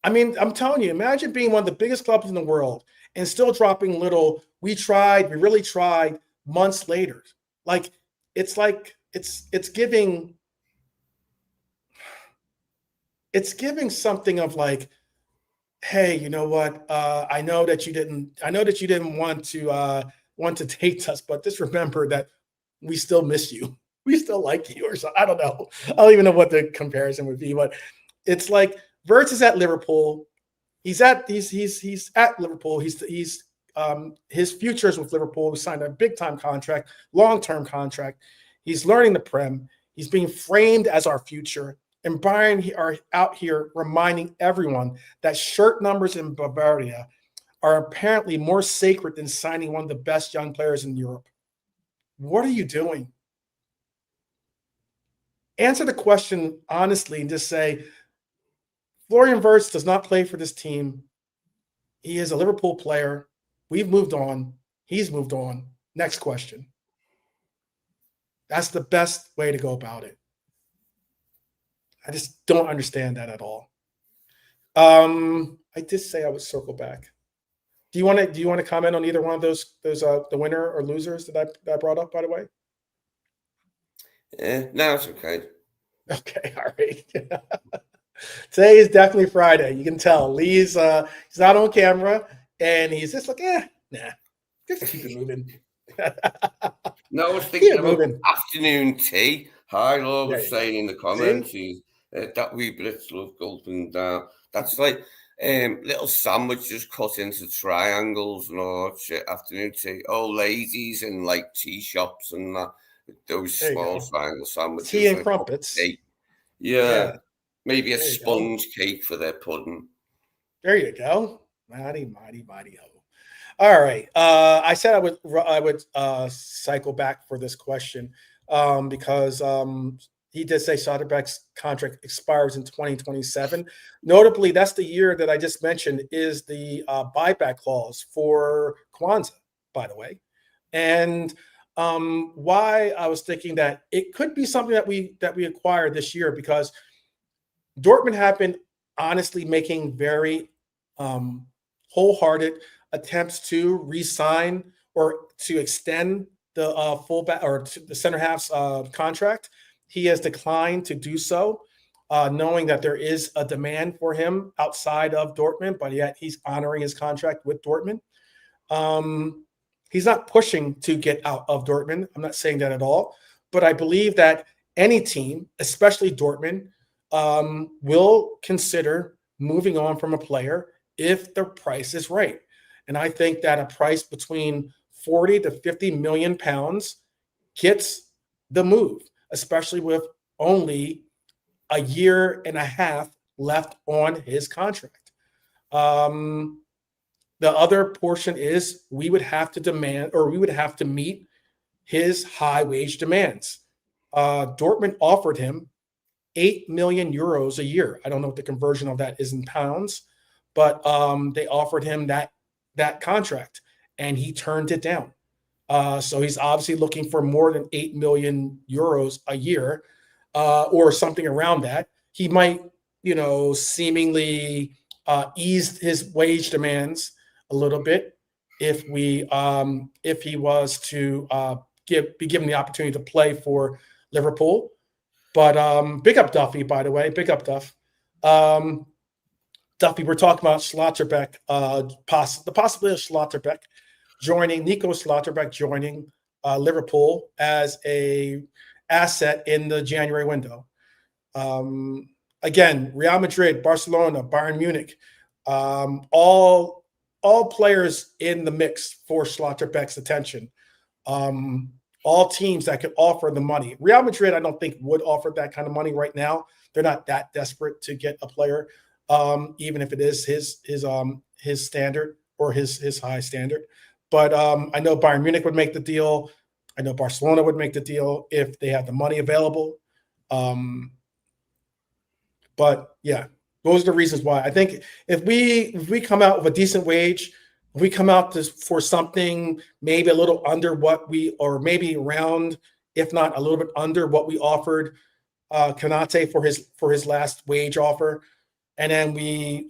I mean, I'm telling you, imagine being one of the biggest clubs in the world and still dropping little, we really tried months later. It's giving something of like, hey, you know what? I know that you didn't want to take us, but just remember that we still miss you. We still like you, or something. I don't know. I don't even know what the comparison would be, but it's like Wirtz is at Liverpool. He's at Liverpool. His future is with Liverpool. We signed a big time contract, long-term contract. He's learning the Prem. He's being framed as our future. And Bayern are out here reminding everyone that shirt numbers in Bavaria are apparently more sacred than signing one of the best young players in Europe. What are you doing? Answer the question honestly and just say, Florian Wirtz does not play for this team. He is a Liverpool player. We've moved on. He's moved on. Next question. That's the best way to go about it. I just don't understand that at all. I did say I would circle back. Do you want to comment on either one of those the winner or losers that I brought up, by the way? No, it's okay. Okay, all right. Today is definitely Friday. You can tell Lee's he's not on camera and he's just like, nah, just keep it moving. No, I was thinking about afternoon tea. Hi, Laura was saying in the comments, that wee Brits love gulping down. That's like little sandwiches cut into triangles and all that shit. Afternoon tea. Old ladies in like tea shops and that. Those small triangle sandwiches. Tea and crumpets. Yeah. Maybe a sponge cake for their pudding. There you go. Mighty, mighty, mighty ho. All right. I said I would cycle back for this question because he did say Soderberg's contract expires in 2027. Notably, that's the year that I just mentioned is the buyback clause for Kwanzaa, by the way. And why I was thinking that it could be something that we acquired this year, because Dortmund have been honestly making very wholehearted attempts to re-sign or to extend the fullback or the center half's contract. He has declined to do so, knowing that there is a demand for him outside of Dortmund, but yet he's honoring his contract with Dortmund. He's not pushing to get out of Dortmund. I'm not saying that at all, but I believe that any team, especially Dortmund, will consider moving on from a player if the price is right. And I think that a price between 40 to 50 million pounds gets the move, especially with only a year and a half left on his contract. The other portion is we would have to meet his high wage demands. Dortmund offered him 8 million euros a year. I don't know what the conversion of that is in pounds, but they offered him that contract and he turned it down. So he's obviously looking for more than 8 million euros a year, or something around that. He might, seemingly ease his wage demands a little bit if he was to be given the opportunity to play for Liverpool. But big up Duffy, by the way. Big up Duff. Duffy, we're talking about Schlotterbeck, the possibility of Schlotterbeck Nico Schlotterbeck joining Liverpool as a asset in the January window. Again, Real Madrid, Barcelona, Bayern Munich, all players in the mix for Schlotterbeck's attention. All teams that could offer the money. Real Madrid, I don't think would offer that kind of money right now. They're not that desperate to get a player, even if it is his standard or his high standard. But I know Bayern Munich would make the deal. I know Barcelona would make the deal if they had the money available. But yeah, those are the reasons why. I think if we come out with a decent wage, if we come out for something maybe a little under what we, or maybe around, if not a little bit under what we offered Konate for his last wage offer, and then we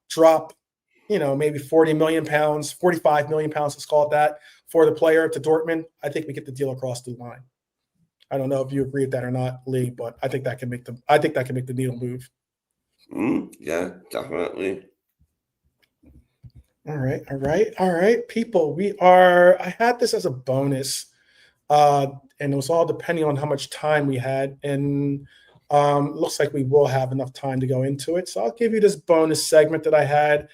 drop, maybe 40 million pounds, 45 million pounds, let's call it that, for the player to Dortmund, I think we get the deal across the line. I don't know if you agree with that or not, Lee, but I think that can make the needle move. Yeah, definitely. All right, people. I had this as a bonus, and it was all depending on how much time we had, and looks like we will have enough time to go into it. So I'll give you this bonus segment that I had,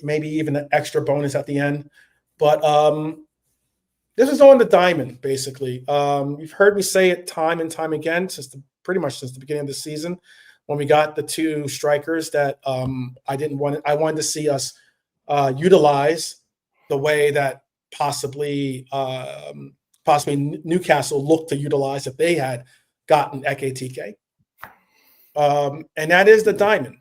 maybe even an extra bonus at the end, but this is on the diamond, basically. You've heard me say it time and time again pretty much since the beginning of the season, when we got the two strikers that I wanted to see us utilize the way that possibly Newcastle looked to utilize if they had gotten Ekitike. And that is the diamond.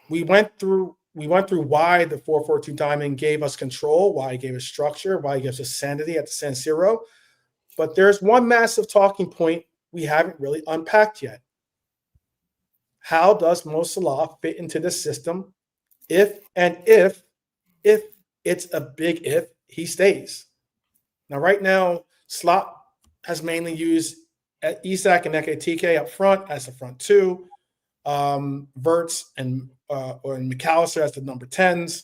We went through why the 4-4-2 diamond gave us control, why it gave us structure, why it gives us sanity at the San Siro. But there's one massive talking point we haven't really unpacked yet. How does Mo Salah fit into the system if it's a big if, he stays? Now, right now, Slot has mainly used Isak and Ekitike up front as the front two, Wirtz and McAllister as the number 10s.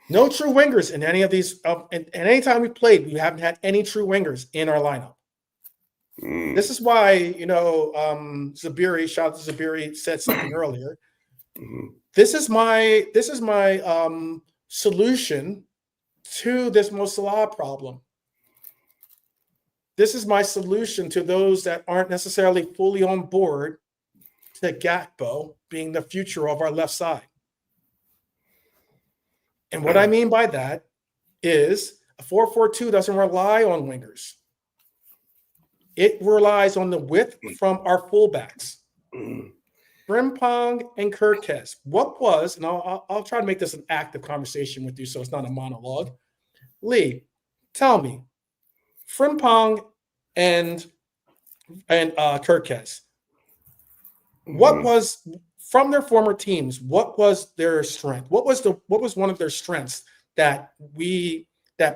No true wingers in any of these. And anytime we played, we haven't had any true wingers in our lineup. This is why, Zabiri, shout out to Zabiri, said something earlier. This is my solution to this Mo Salah problem. This is my solution to those that aren't necessarily fully on board to Gakpo being the future of our left side. And what I mean by that is a 4-4-2 doesn't rely on wingers. It relies on the width from our fullbacks. Frimpong and Kirkes. What was, and I'll try to make this an active conversation with you so it's not a monologue. Lee, tell me, Frimpong and Kirkes, what was, from their former teams, what was their strength? What was one of their strengths that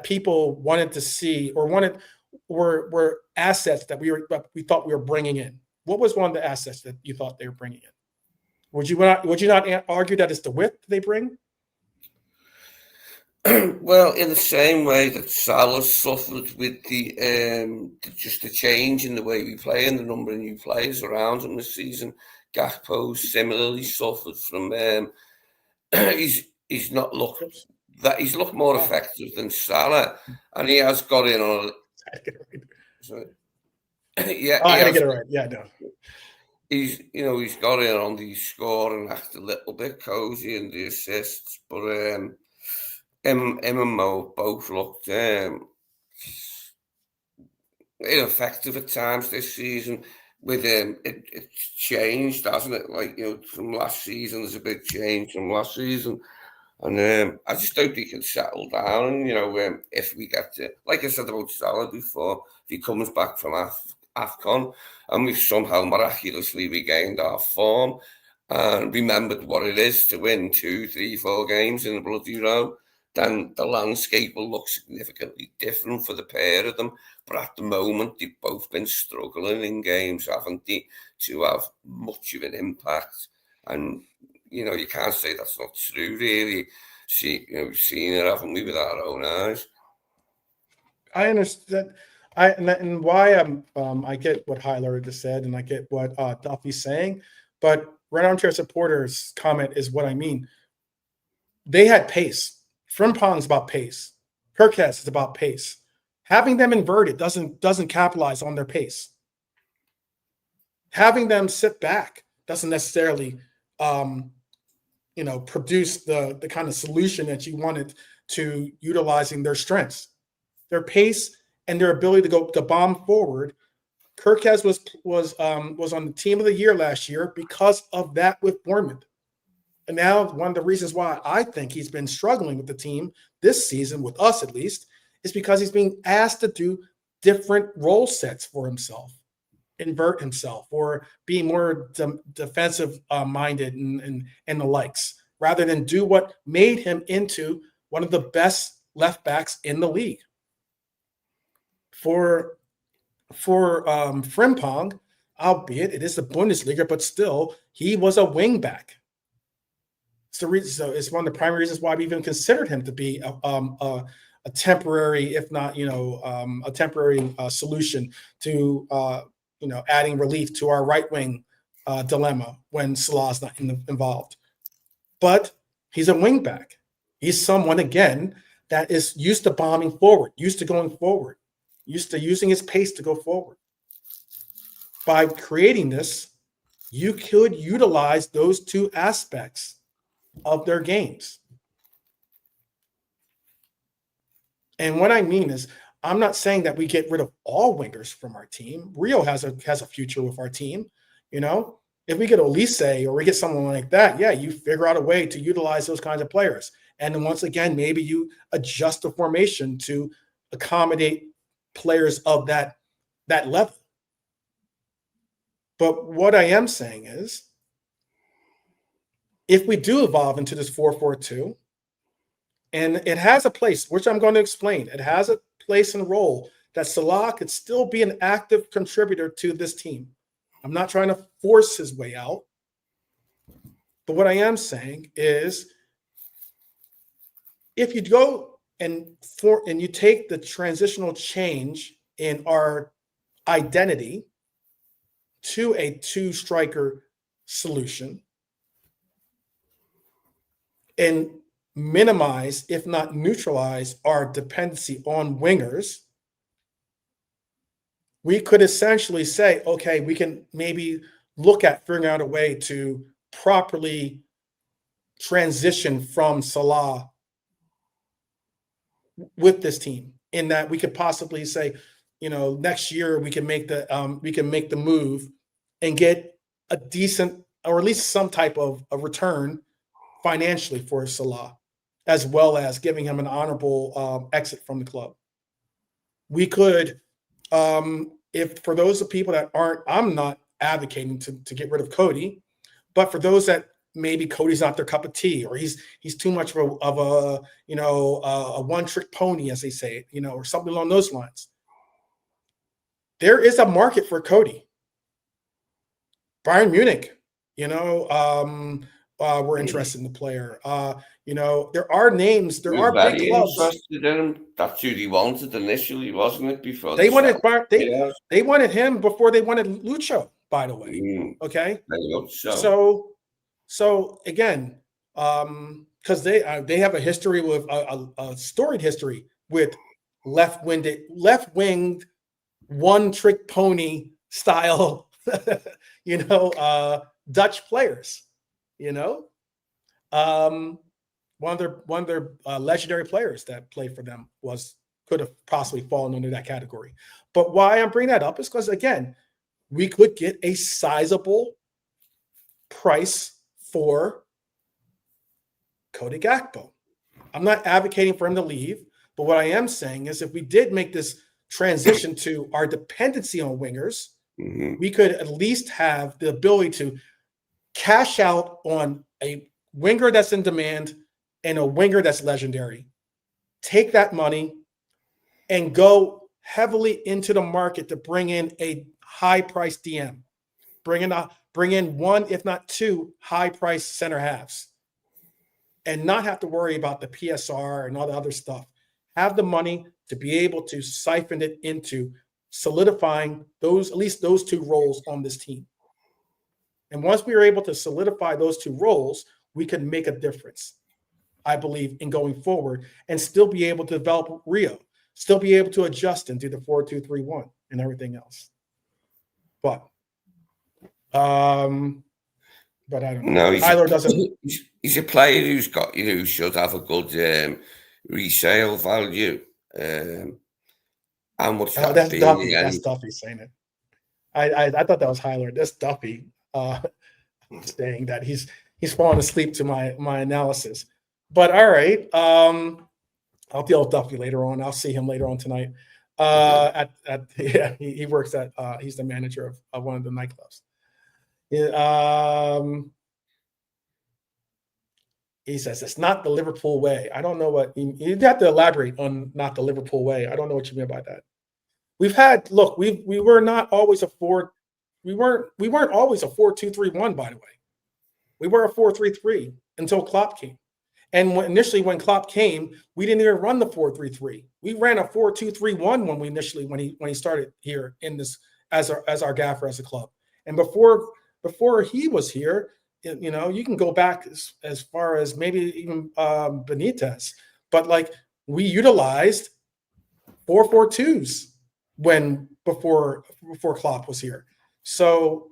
people wanted to see, or were assets that we thought we were bringing in? What was one of the assets that you thought they were bringing in? Would you not argue that it's the width they bring? Well, in the same way that Salah suffered with just the change in the way we play and the number of new players around him this season, Gakpo similarly suffered from. He's looked more effective than Salah, and he has got in on. Yeah, I gotta get it right. Yeah, no. He's got in on the score and act a little bit cozy in the assists, but him and Mo both looked ineffective at times this season. With him, it's changed, hasn't it? Like, from last season, there's a big change from last season, and I just hope he can settle down. If we get to, like I said about Salah before, if he comes back from AFCON and we've somehow miraculously regained our form and remembered what it is to win 2, 3, 4 games in a bloody row, then the landscape will look significantly different for the pair of them. But at the moment, they've both been struggling in games, haven't they, to have much of an impact. And, you can't say that's not true, really. We've seen it, haven't we, with our own eyes. I understand. And why I get what Hyler just said, and I get what Duffy's saying, but Red Armchair Supporters' comment is what I mean. They had pace. Frimpong's about pace. Kirkes is about pace. Having them inverted doesn't capitalize on their pace. Having them sit back doesn't necessarily produce the kind of solution that you wanted to utilizing their strengths, their pace, and their ability to bomb forward. Kirkes was on the team of the year last year because of that with Bournemouth. And now one of the reasons why I think he's been struggling with the team this season, with us at least, is because he's being asked to do different role sets for himself, invert himself, or be more defensive minded and the likes, rather than do what made him into one of the best left backs in the league. For Frimpong, albeit it is the Bundesliga, but still, he was a wing back. So it's one of the primary reasons why we even considered him to be a temporary, if not, a temporary solution to, adding relief to our right wing dilemma when Salah's not involved. But he's a wing back. He's someone, again, that is used to bombing forward, used to going forward, used to using his pace to go forward. By creating this, you could utilize those two aspects of their games. And what I mean is, I'm not saying that we get rid of all wingers from our team. Rio has a future with our team. If we get Olise or we get someone like that, yeah, you figure out a way to utilize those kinds of players. And then once again, maybe you adjust the formation to accommodate players of that level. But what I am saying is, if we do evolve into this 4-4-2, and it has a place, which I'm going to explain, it has a place and role that Salah could still be an active contributor to this team. I'm not trying to force his way out. But what I am saying is, if you go and you take the transitional change in our identity to a two-striker solution and minimize, if not neutralize, our dependency on wingers, we could essentially say, okay, we can maybe look at figuring out a way to properly transition from Salah with this team, in that we could possibly say, next year we can make the move and get a decent, or at least some type of a return financially for Salah, as well as giving him an honorable exit from the club. We could, if for those of people that aren't, I'm not advocating to get rid of Cody, but for those that maybe Cody's not their cup of tea, or he's too much of a one-trick pony, as they say, or something along those lines. There is a market for Cody. Bayern Munich, we're interested in the player. There are names, there are big clubs. Interested in him. That's who they wanted initially, wasn't it? Before they wanted him before they wanted Lucho, by the way. Okay, so again, because they have a history with a storied history with left-winged one-trick pony style, Dutch players. One of their legendary players that played for them could have possibly fallen under that category. But why I'm bringing that up is because, again, we could get a sizable price for Cody Gakpo. I'm not advocating for him to leave, but what I am saying is, if we did make this transition to our dependency on wingers, we could at least have the ability to cash out on a winger that's in demand and a winger that's legendary. Take that money and go heavily into the market to bring in a high-priced DM. Bring in one, if not two, high-priced center halves, and not have to worry about the PSR and all the other stuff. Have the money to be able to siphon it into solidifying at least those two roles on this team. And once we are able to solidify those two roles, we can make a difference, I believe, in going forward, and still be able to develop Rio, still be able to adjust and do the 4-2-3-1 and everything else. But but I don't know. No, Tyler doesn't. He's a player who's got, who should have a good resale value. How much Oh, that that's be? Duffy. And That's Duffy saying it. I thought that was Tyler. That's Duffy saying that he's falling asleep to my analysis. But all right, I'll deal with Duffy later on. I'll see him later on tonight. He works at he's the manager of one of the nightclubs. He says it's not the Liverpool way. I don't know what you'd have to elaborate on. Not the Liverpool way. I don't know what you mean by that. We were not always a we weren't always a 4-2-3-1, by the way. We were a 4-3-3 until Klopp came. And initially when Klopp came, we didn't even run the 4-3-3. We ran a 4-2-3-1 when he started here in this as our gaffer as a club. And before he was here, you can go back as far as maybe even Benitez, but like we utilized 4-4-2s before Klopp was here. So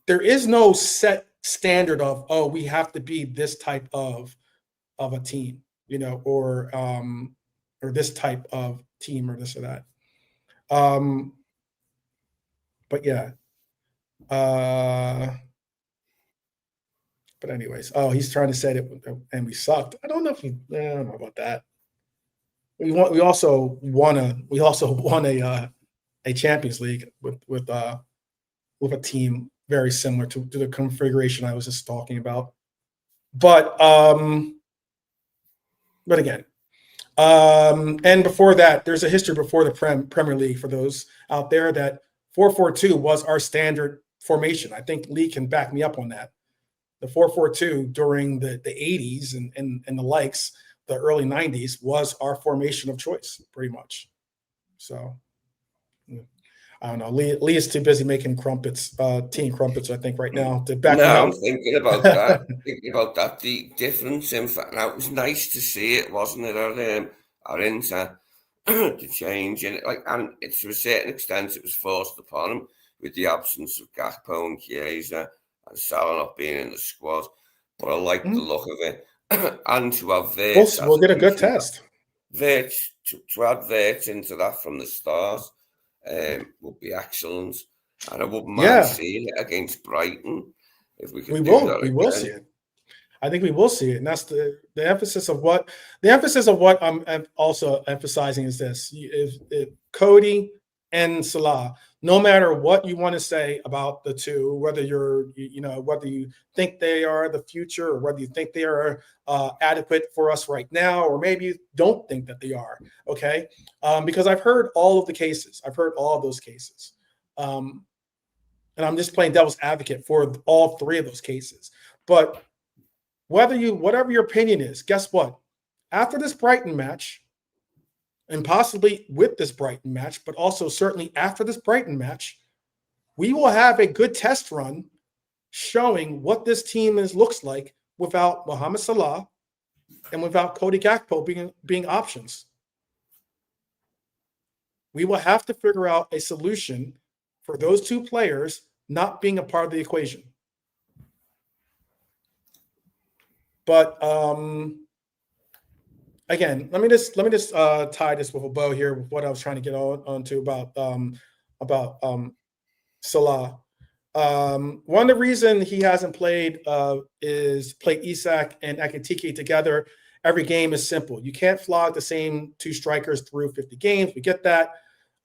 there is no set standard of, oh, we have to be this type of a team, or this type of team or this or that. But yeah. But anyways, he's trying to say it and we sucked. I don't know about that. We also won a Champions League with a team very similar to the configuration I was just talking about. But again, and before that, there's a history before the Premier League for those out there that 4-4-2 was our standard formation. I think Lee can back me up on that. The 4-4-2 during the 80s and the likes, the early 90s, was our formation of choice, pretty much. So I don't know. Lee is too busy making crumpets, tea crumpets, I think, right now to back me up. I'm thinking about that. The difference in fact. Now, it was nice to see it, wasn't it? Our Inter to change, and to a certain extent, it was forced upon him with the absence of Gakpo and Chiesa and Salah not being in the squad. But I like the look of it, and to have Wirtz. We'll get a good test. Wirtz to add Wirtz into that from the start would be excellent, and I wouldn't mind seeing it against Brighton if we could. We will see it. I think we will see it, and that's the emphasis of what I'm also emphasizing is this: if Cody and Salah, no matter what you want to say about the two, whether whether you think they are the future or whether you think they are adequate for us right now, or maybe you don't think that they are, okay? Because I've heard all of the cases. I've heard all of those cases. And I'm just playing devil's advocate for all three of those cases. But whatever your opinion is, guess what? After this Brighton match, and possibly with this Brighton match, but also certainly after this Brighton match, we will have a good test run showing what this team looks like without Mohamed Salah and without Cody Gakpo being options. We will have to figure out a solution for those two players not being a part of the equation. But again, let me just tie this with a bow here with what I was trying to get onto about Salah. One of the reasons he hasn't played is play Isak and Ekitike together. Every game is simple. You can't flog the same two strikers through 50 games. We get that.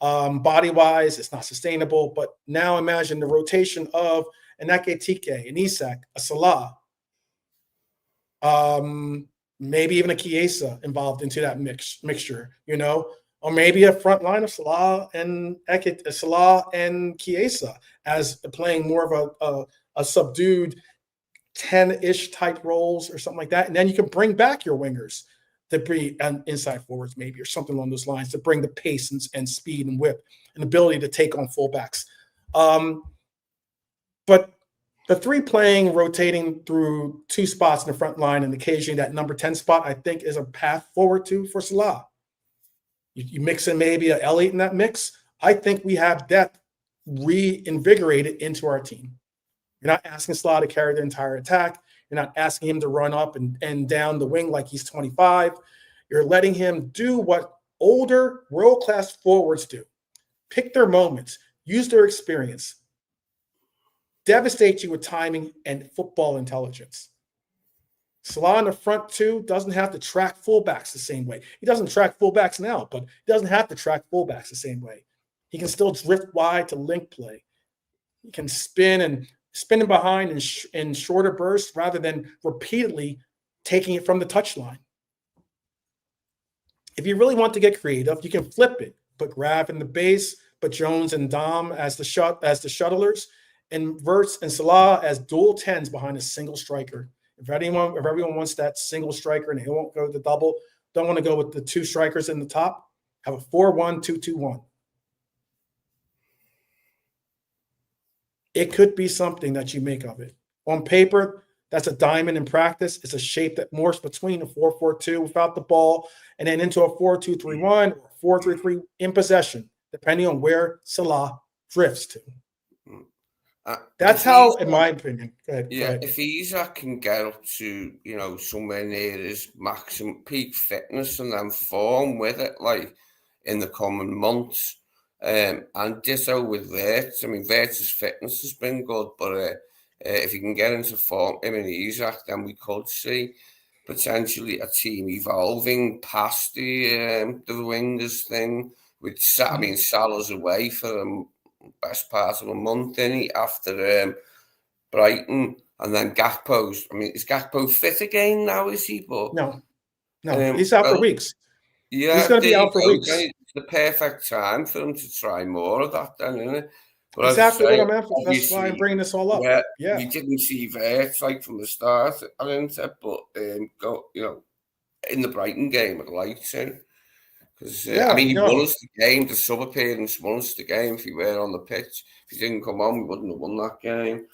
Body-wise, it's not sustainable. But now imagine the rotation of an Ekitike, an Isak, a Salah. Maybe even a Chiesa involved into that mixture, or maybe a front line of Salah and Chiesa as playing more of a subdued 10-ish type roles or something like that. And then you can bring back your wingers to be inside forwards maybe, or something along those lines to bring the pace and speed and whip and ability to take on fullbacks. But the three rotating through two spots in the front line and occasionally that number 10 spot, I think is a path forward for Salah. You mix in maybe an Elliott in that mix. I think we have depth reinvigorated into our team. You're not asking Salah to carry the entire attack. You're not asking him to run up and down the wing like he's 25. You're letting him do what older world-class forwards do. Pick their moments, use their experience, devastate you with timing and football intelligence. Salah in the front two doesn't have to track fullbacks the same way. He doesn't track fullbacks now, but he doesn't have to track fullbacks the same way. He can still drift wide to link play. He can spin behind in shorter bursts rather than repeatedly taking it from the touchline. If you really want to get creative, you can flip it. Put Graf in the base, put Jones and Dom as the shuttlers, and Wirtz and Salah as dual 10s behind a single striker. If everyone wants that single striker and they won't go the double, don't want to go with the two strikers in the top, have a 4-1-2-2-1. It could be something that you make of it. On paper, that's a diamond. In practice, it's a shape that morphs between a 4-4-2 without the ball and then into a 4-2-3-1 or 4-3-3 in possession, depending on where Salah drifts to. That's how, in my opinion. Go ahead. If Isak can get up to, somewhere near his maximum peak fitness and then form with it, like in the coming months, and ditto with Wirtz. I mean, Wirtz's fitness has been good, but if he can get into form, him and Isak, then we could see potentially a team evolving past the wingers thing. With Salah's away for the best part of a month, after Brighton, and then Gakpo's. I mean, is Gakpo fit again now? Is he? But no, he's out for weeks. Yeah, he's going to be out for weeks. It's the perfect time for him to try more of that, then, isn't it? But exactly what I'm after. That's why I'm bringing this all up. Yeah. We didn't see Wirtz from the start, I didn't. But in the Brighton game, I'd like to. Because he won us the game. The sub appearance won us the game. If he were on the pitch, if he didn't come on, we wouldn't have won that game.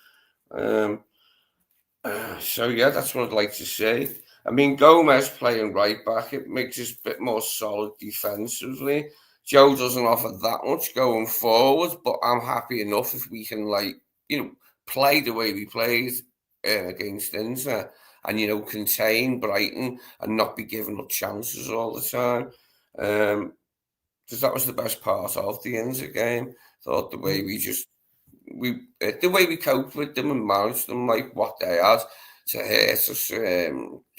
That's what I'd like to see. I mean, Gomez playing right back, it makes us a bit more solid defensively. Joe doesn't offer that much going forward, but I'm happy enough if we can, play the way we played against Inter and, contain Brighton and not be giving up chances all the time. Because that was the best part of the Inter game. Thought the way the way we coped with them and managed them like what they had to hurt us. They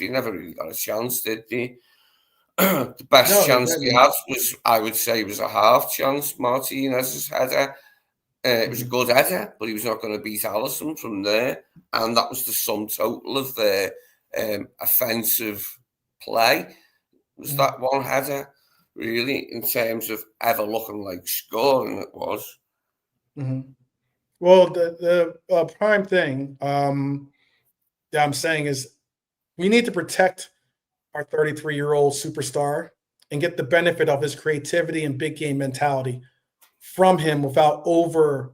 never really got a chance, did they? The best chance they had was, I would say, was a half chance. Martinez's header. It was a good header, but he was not going to beat Alisson from there. And that was the sum total of their offensive play. Was that one header, really, in terms of ever looking like scoring? It was. Mm-hmm. Well, the prime thing that I'm saying is we need to protect our 33-year-old superstar and get the benefit of his creativity and big game mentality from him without not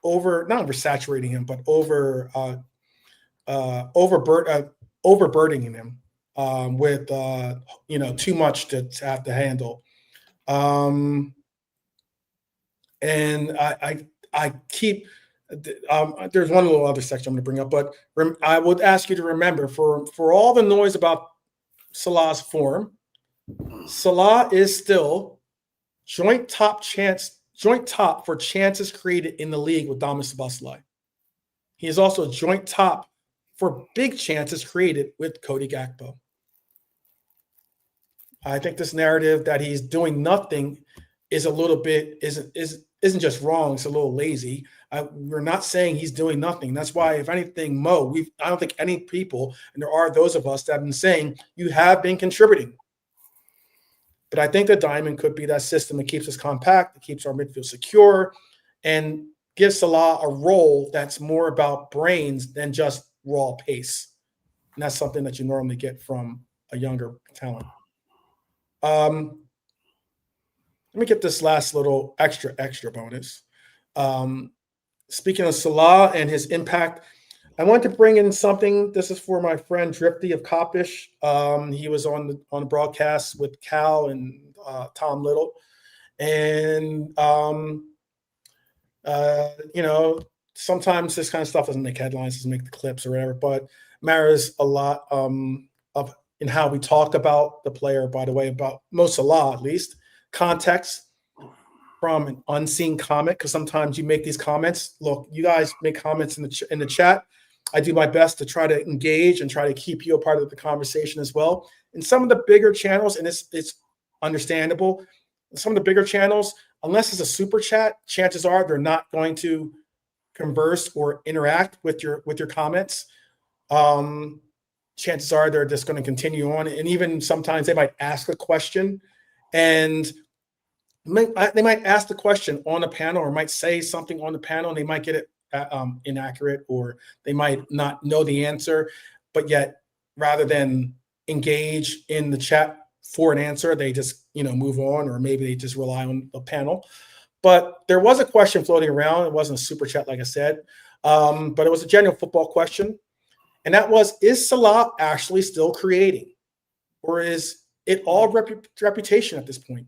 oversaturating him, but overburdening him with too much to have to handle. And I keep there's one little other section I'm going to bring up, but I would ask you to remember for all the noise about Salah's form, Salah is still joint top for chances created in the league with Domus Szoboszlai. He is also joint top for big chances created with Cody Gakpo. I think this narrative that he's doing nothing is a little bit isn't just wrong. It's a little lazy. We're not saying he's doing nothing. That's why, if anything, I don't think any people, and there are those of us that have been saying you have been contributing. But I think the diamond could be that system that keeps us compact, that keeps our midfield secure, and gives Salah a role that's more about brains than just raw pace. And that's something that you normally get from a younger talent. Let me get this last little extra bonus. Speaking of Salah and his impact, I want to bring in something. This is for my friend Drifty of Coppish. He was on the broadcast with Cal and Tom Little, and sometimes this kind of stuff doesn't make headlines, doesn't make the clips or whatever, but matters a lot of in how we talk about the player, by the way, about Mo Salah, at least. Context from an unseen comment, because sometimes you make these comments. Look, you guys make comments in the chat. I do my best to try to engage and try to keep you a part of the conversation as well. In some of the bigger channels, and it's understandable, some of the bigger channels, unless it's a super chat, chances are they're not going to converse or interact with your comments. Chances are they're just going to continue on, and even sometimes they might ask a question, and they might ask the question on a panel, or might say something on the panel, and they might get it inaccurate, or they might not know the answer, but yet rather than engage in the chat for an answer, they just move on, or maybe they just rely on the panel. But there was a question floating around. It wasn't a super chat, like I said, but it was a genuine football question, and that was: is Salah actually still creating, or is it all reputation at this point?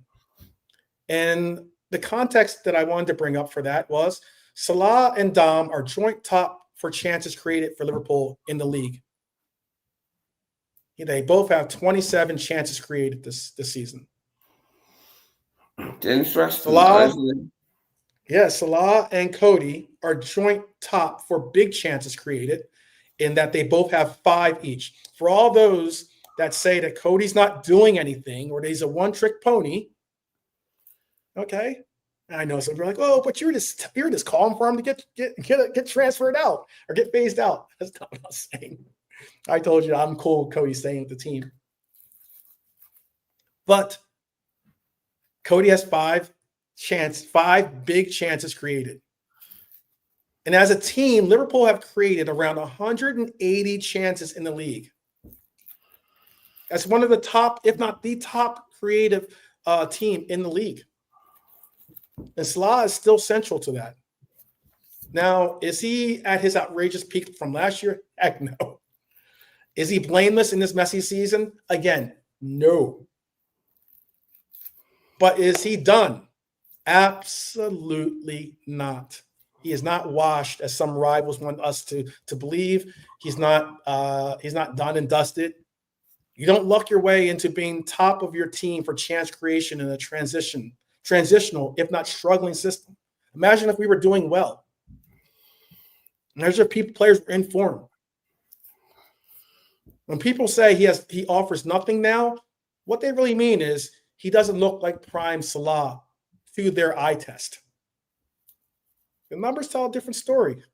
And the context that I wanted to bring up for that was Salah and Dom are joint top for chances created for Liverpool in the league. They both have 27 chances created this season. Interesting. Salah and Cody are joint top for big chances created, in that they both have 5 each. For all those that say that Cody's not doing anything, or that he's a one-trick pony, okay, I know some people are like, oh, but you're just calling for him to get transferred out or get phased out. That's not what I'm saying. I told you I'm cool with Cody staying with the team. But Cody has 5 big chances created. And as a team, Liverpool have created around 180 chances in the league. That's one of the top, if not the top, creative team in the league. And Salah is still central to that. Now, is he at his outrageous peak from last year? Heck no. Is he blameless in this messy season? Again, no. But is he done? Absolutely not. He is not washed, as some rivals want us to believe. He's not done and dusted. You don't luck your way into being top of your team for chance creation in a transitional, if not struggling system. Imagine if we were doing well. And there's players in form. When people say he offers nothing now, what they really mean is he doesn't look like prime Salah through their eye test. The numbers tell a different story. That's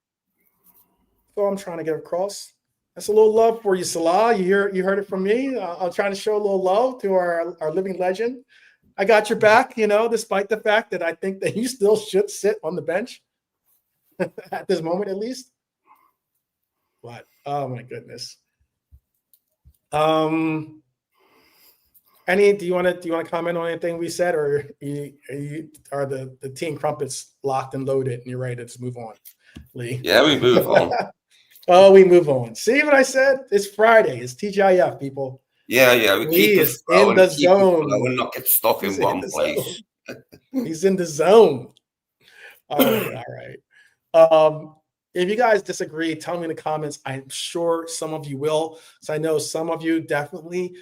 all I'm trying to get across. That's a little love for you, Salah. You heard it from me. I'm trying to show a little love to our living legend. I got your back, despite the fact that I think that you still should sit on the bench at this moment, at least. But oh my goodness. Do you want to comment on anything we said, or are the team crumpets locked and loaded and you're ready to just move on, Lee? Yeah, we move on. Oh, we move on. See what I said? It's Friday. It's TGIF, people. Yeah. We keep is in the zone. We'll not get stuck in one place. He's in the zone. All right. If you guys disagree, tell me in the comments. I'm sure some of you will. So I know some of you definitely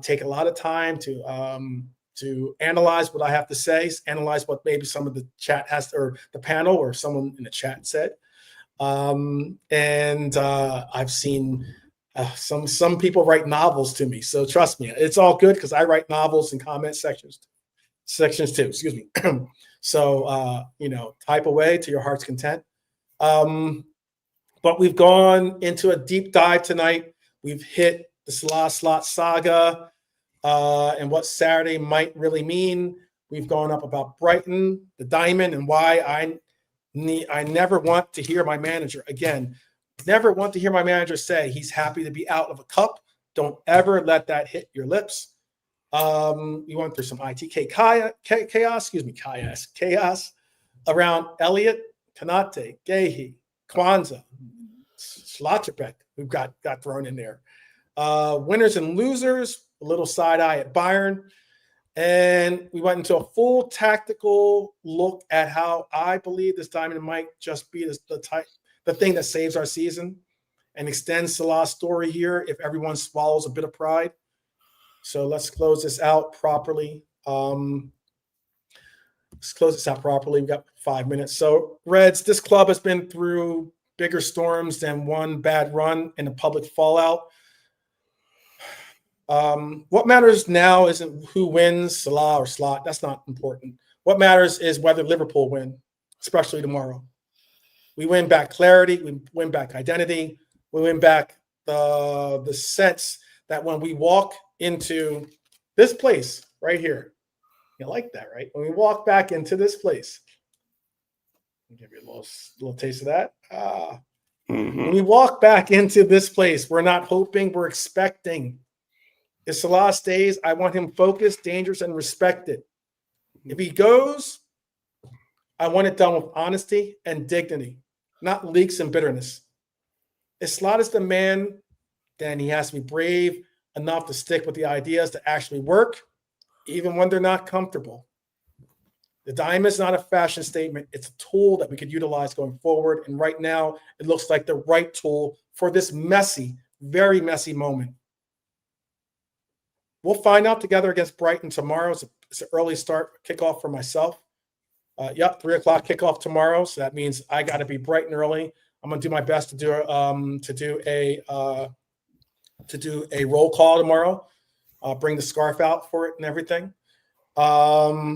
take a lot of time to analyze what I have to say, analyze what maybe some of the chat has, or the panel, or someone in the chat said. I've seen some people write novels to me. So trust me, it's all good, because I write novels in comment sections too. Excuse me. So, type away to your heart's content. But we've gone into a deep dive tonight. We've hit the Salah Slot saga and what Saturday might really mean. We've gone up about Brighton, the diamond, and why I never want to hear my manager, never want to hear my manager say he's happy to be out of a cup. Don't ever let that hit your lips. We went through some ITK chaos around Elliott, Kanate, Gehi, Kwanzaa, Schlotterbeck, who got thrown in there. Winners and losers, a little side eye at Bayern. And we went into a full tactical look at how I believe this diamond might just be the thing that saves our season and extends Salah's story here if everyone swallows a bit of pride. So let's close this out properly. We've got 5 minutes. So Reds, this club has been through bigger storms than one bad run and a public fallout. What matters now isn't who wins, Salah or Slot. That's not important. What matters is whether Liverpool win, especially tomorrow. We win back clarity. We win back identity. We win back the sense that when we walk into this place right here, you like that, right? When we walk back into this place, I'll give you a little taste of that. When we walk back into this place, we're not hoping, we're expecting. If Salah stays, I want him focused, dangerous, and respected. If he goes, I want it done with honesty and dignity, not leaks and bitterness. If Slot is the man, then he has to be brave enough to stick with the ideas that actually work, even when they're not comfortable. The diamond is not a fashion statement. It's a tool that we could utilize going forward. And right now, it looks like the right tool for this messy, very messy moment. We'll find out together against Brighton tomorrow. It's an early start kickoff for myself. 3 o'clock kickoff tomorrow. So that means I got to be bright and early. I'm going to do my best to do a roll call tomorrow. Bring the scarf out for it and everything. Drop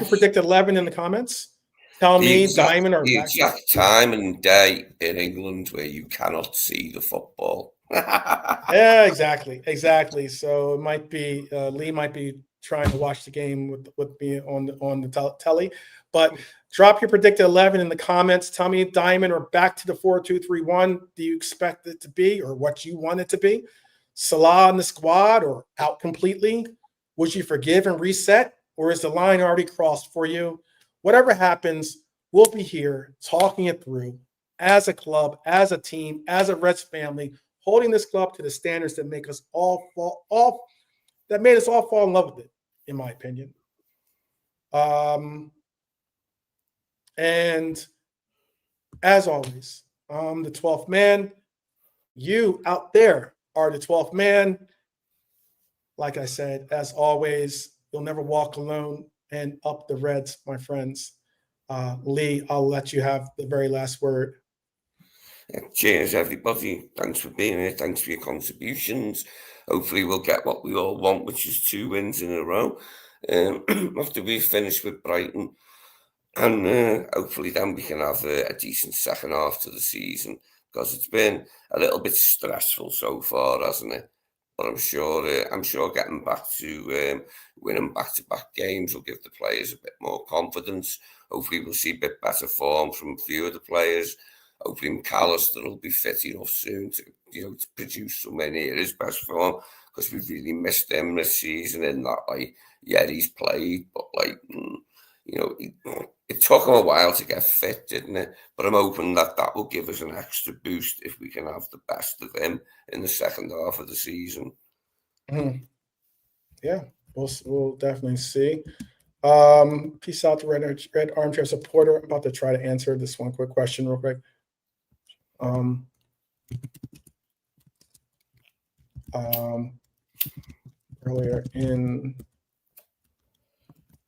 your predicted 11 in the comments. Tell me diamond or the exact time and day in England where you cannot see the football. Yeah, exactly. So it might be Lee might be trying to watch the game with me on the telly, but drop your predicted 11 in the comments. Tell me diamond or back to the 4-2-3-1. Do you expect it to be or what you want it to be? Salah in the squad or out completely? Would you forgive and reset, or is the line already crossed for you? Whatever happens, we'll be here talking it through as a club, as a team, as a Reds family, holding this club to the standards that make us all fall in love with it, in my opinion. And as always, I'm the 12th man. You out there are the 12th man. Like I said, as always, you'll never walk alone. And up the Reds, my friends. Lee, I'll let you have the very last word. Cheers, everybody. Thanks for being here. Thanks for your contributions. Hopefully we'll get what we all want, which is 2 wins in a row after we finish with Brighton. And hopefully then we can have a decent second half to the season, because it's been a little bit stressful so far, hasn't it? But I'm sure getting back to winning back-to-back games will give the players a bit more confidence. Hopefully we'll see a bit better form from a few of the players. Hopefully McAllister will be fit enough soon to produce somewhere near his best form, because we've really missed him this season. In that, he's played, but it took him a while to get fit, didn't it? But I'm hoping that will give us an extra boost if we can have the best of him in the second half of the season. Mm-hmm. Yeah, we'll definitely see. Peace out to Red Armchair Supporter. I'm about to try to answer this one quick question real quick. Earlier in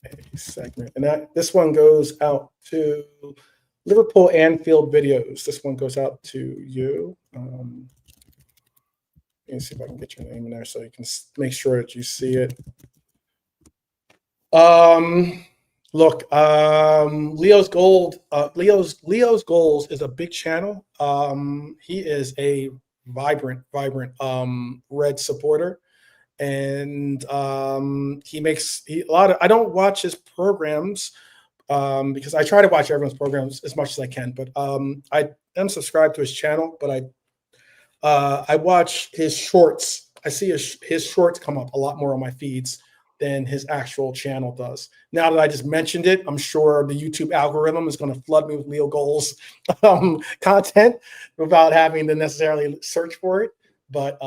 a segment, and this one goes out to Liverpool Anfield videos. This one goes out to you. Let me see if I can get your name in there so you can make sure that you see it. Look, Leo's Goals is a big channel. He is a vibrant Red supporter, and he makes a lot of. I don't watch his programs because I try to watch everyone's programs as much as I can, but I am subscribed to his channel, but I watch his shorts. I see his shorts come up a lot more on my feeds than his actual channel does. Now that I just mentioned it, I'm sure the YouTube algorithm is going to flood me with Leo Goals content without having to necessarily search for it. But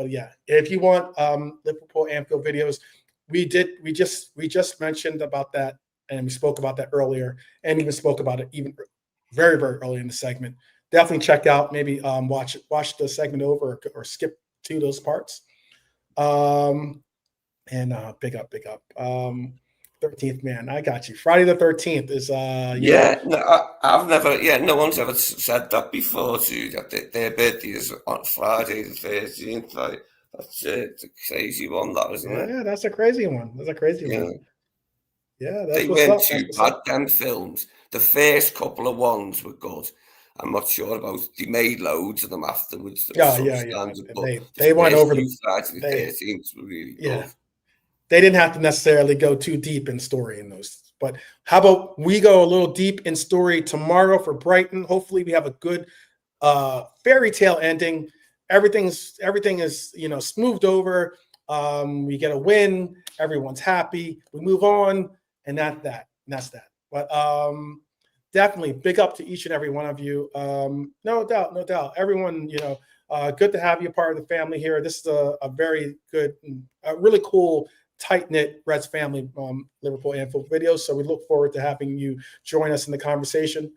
yeah, if you want Liverpool Anfield videos, we just mentioned about that, and we spoke about that earlier, and even spoke about it even very, very early in the segment. Definitely check out, maybe watch the segment over, or skip to those parts. And big up. 13th man, I got you. Friday the 13th is I've never, no one's ever said that before to you, that their birthday is on Friday the 13th. Like, that's it's a crazy one, that, isn't it? Yeah, that's a crazy one. That's a crazy one. Yeah, that's they what's weren't up. too bad, them films. The first couple of ones were good. I'm not sure about, they made loads of them afterwards. Yeah. They went over the Friday the 13th were really good. They didn't have to necessarily go too deep in story in those. But how about we go a little deep in story tomorrow for Brighton? Hopefully we have a good fairy tale ending. Everything is smoothed over. We get a win. Everyone's happy. We move on, and that's that. But definitely big up to each and every one of you. No doubt. Everyone, good to have you part of the family here. This is a very good, really cool, tight-knit Reds family Liverpool Anfield videos. So we look forward to having you join us in the conversation.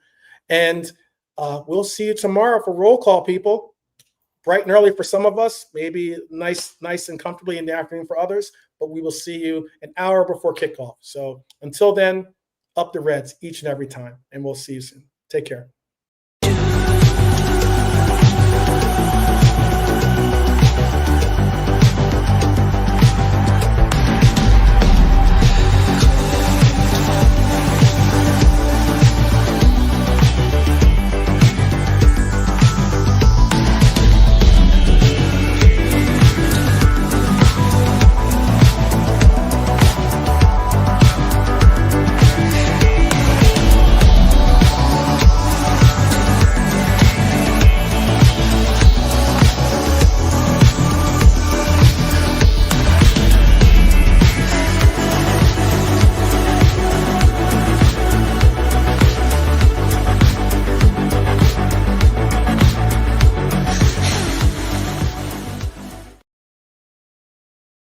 And we'll see you tomorrow for roll call, people. Bright and early for some of us, maybe nice and comfortably in the afternoon for others, but we will see you an hour before kickoff. So until then, up the Reds each and every time, and we'll see you soon. Take care.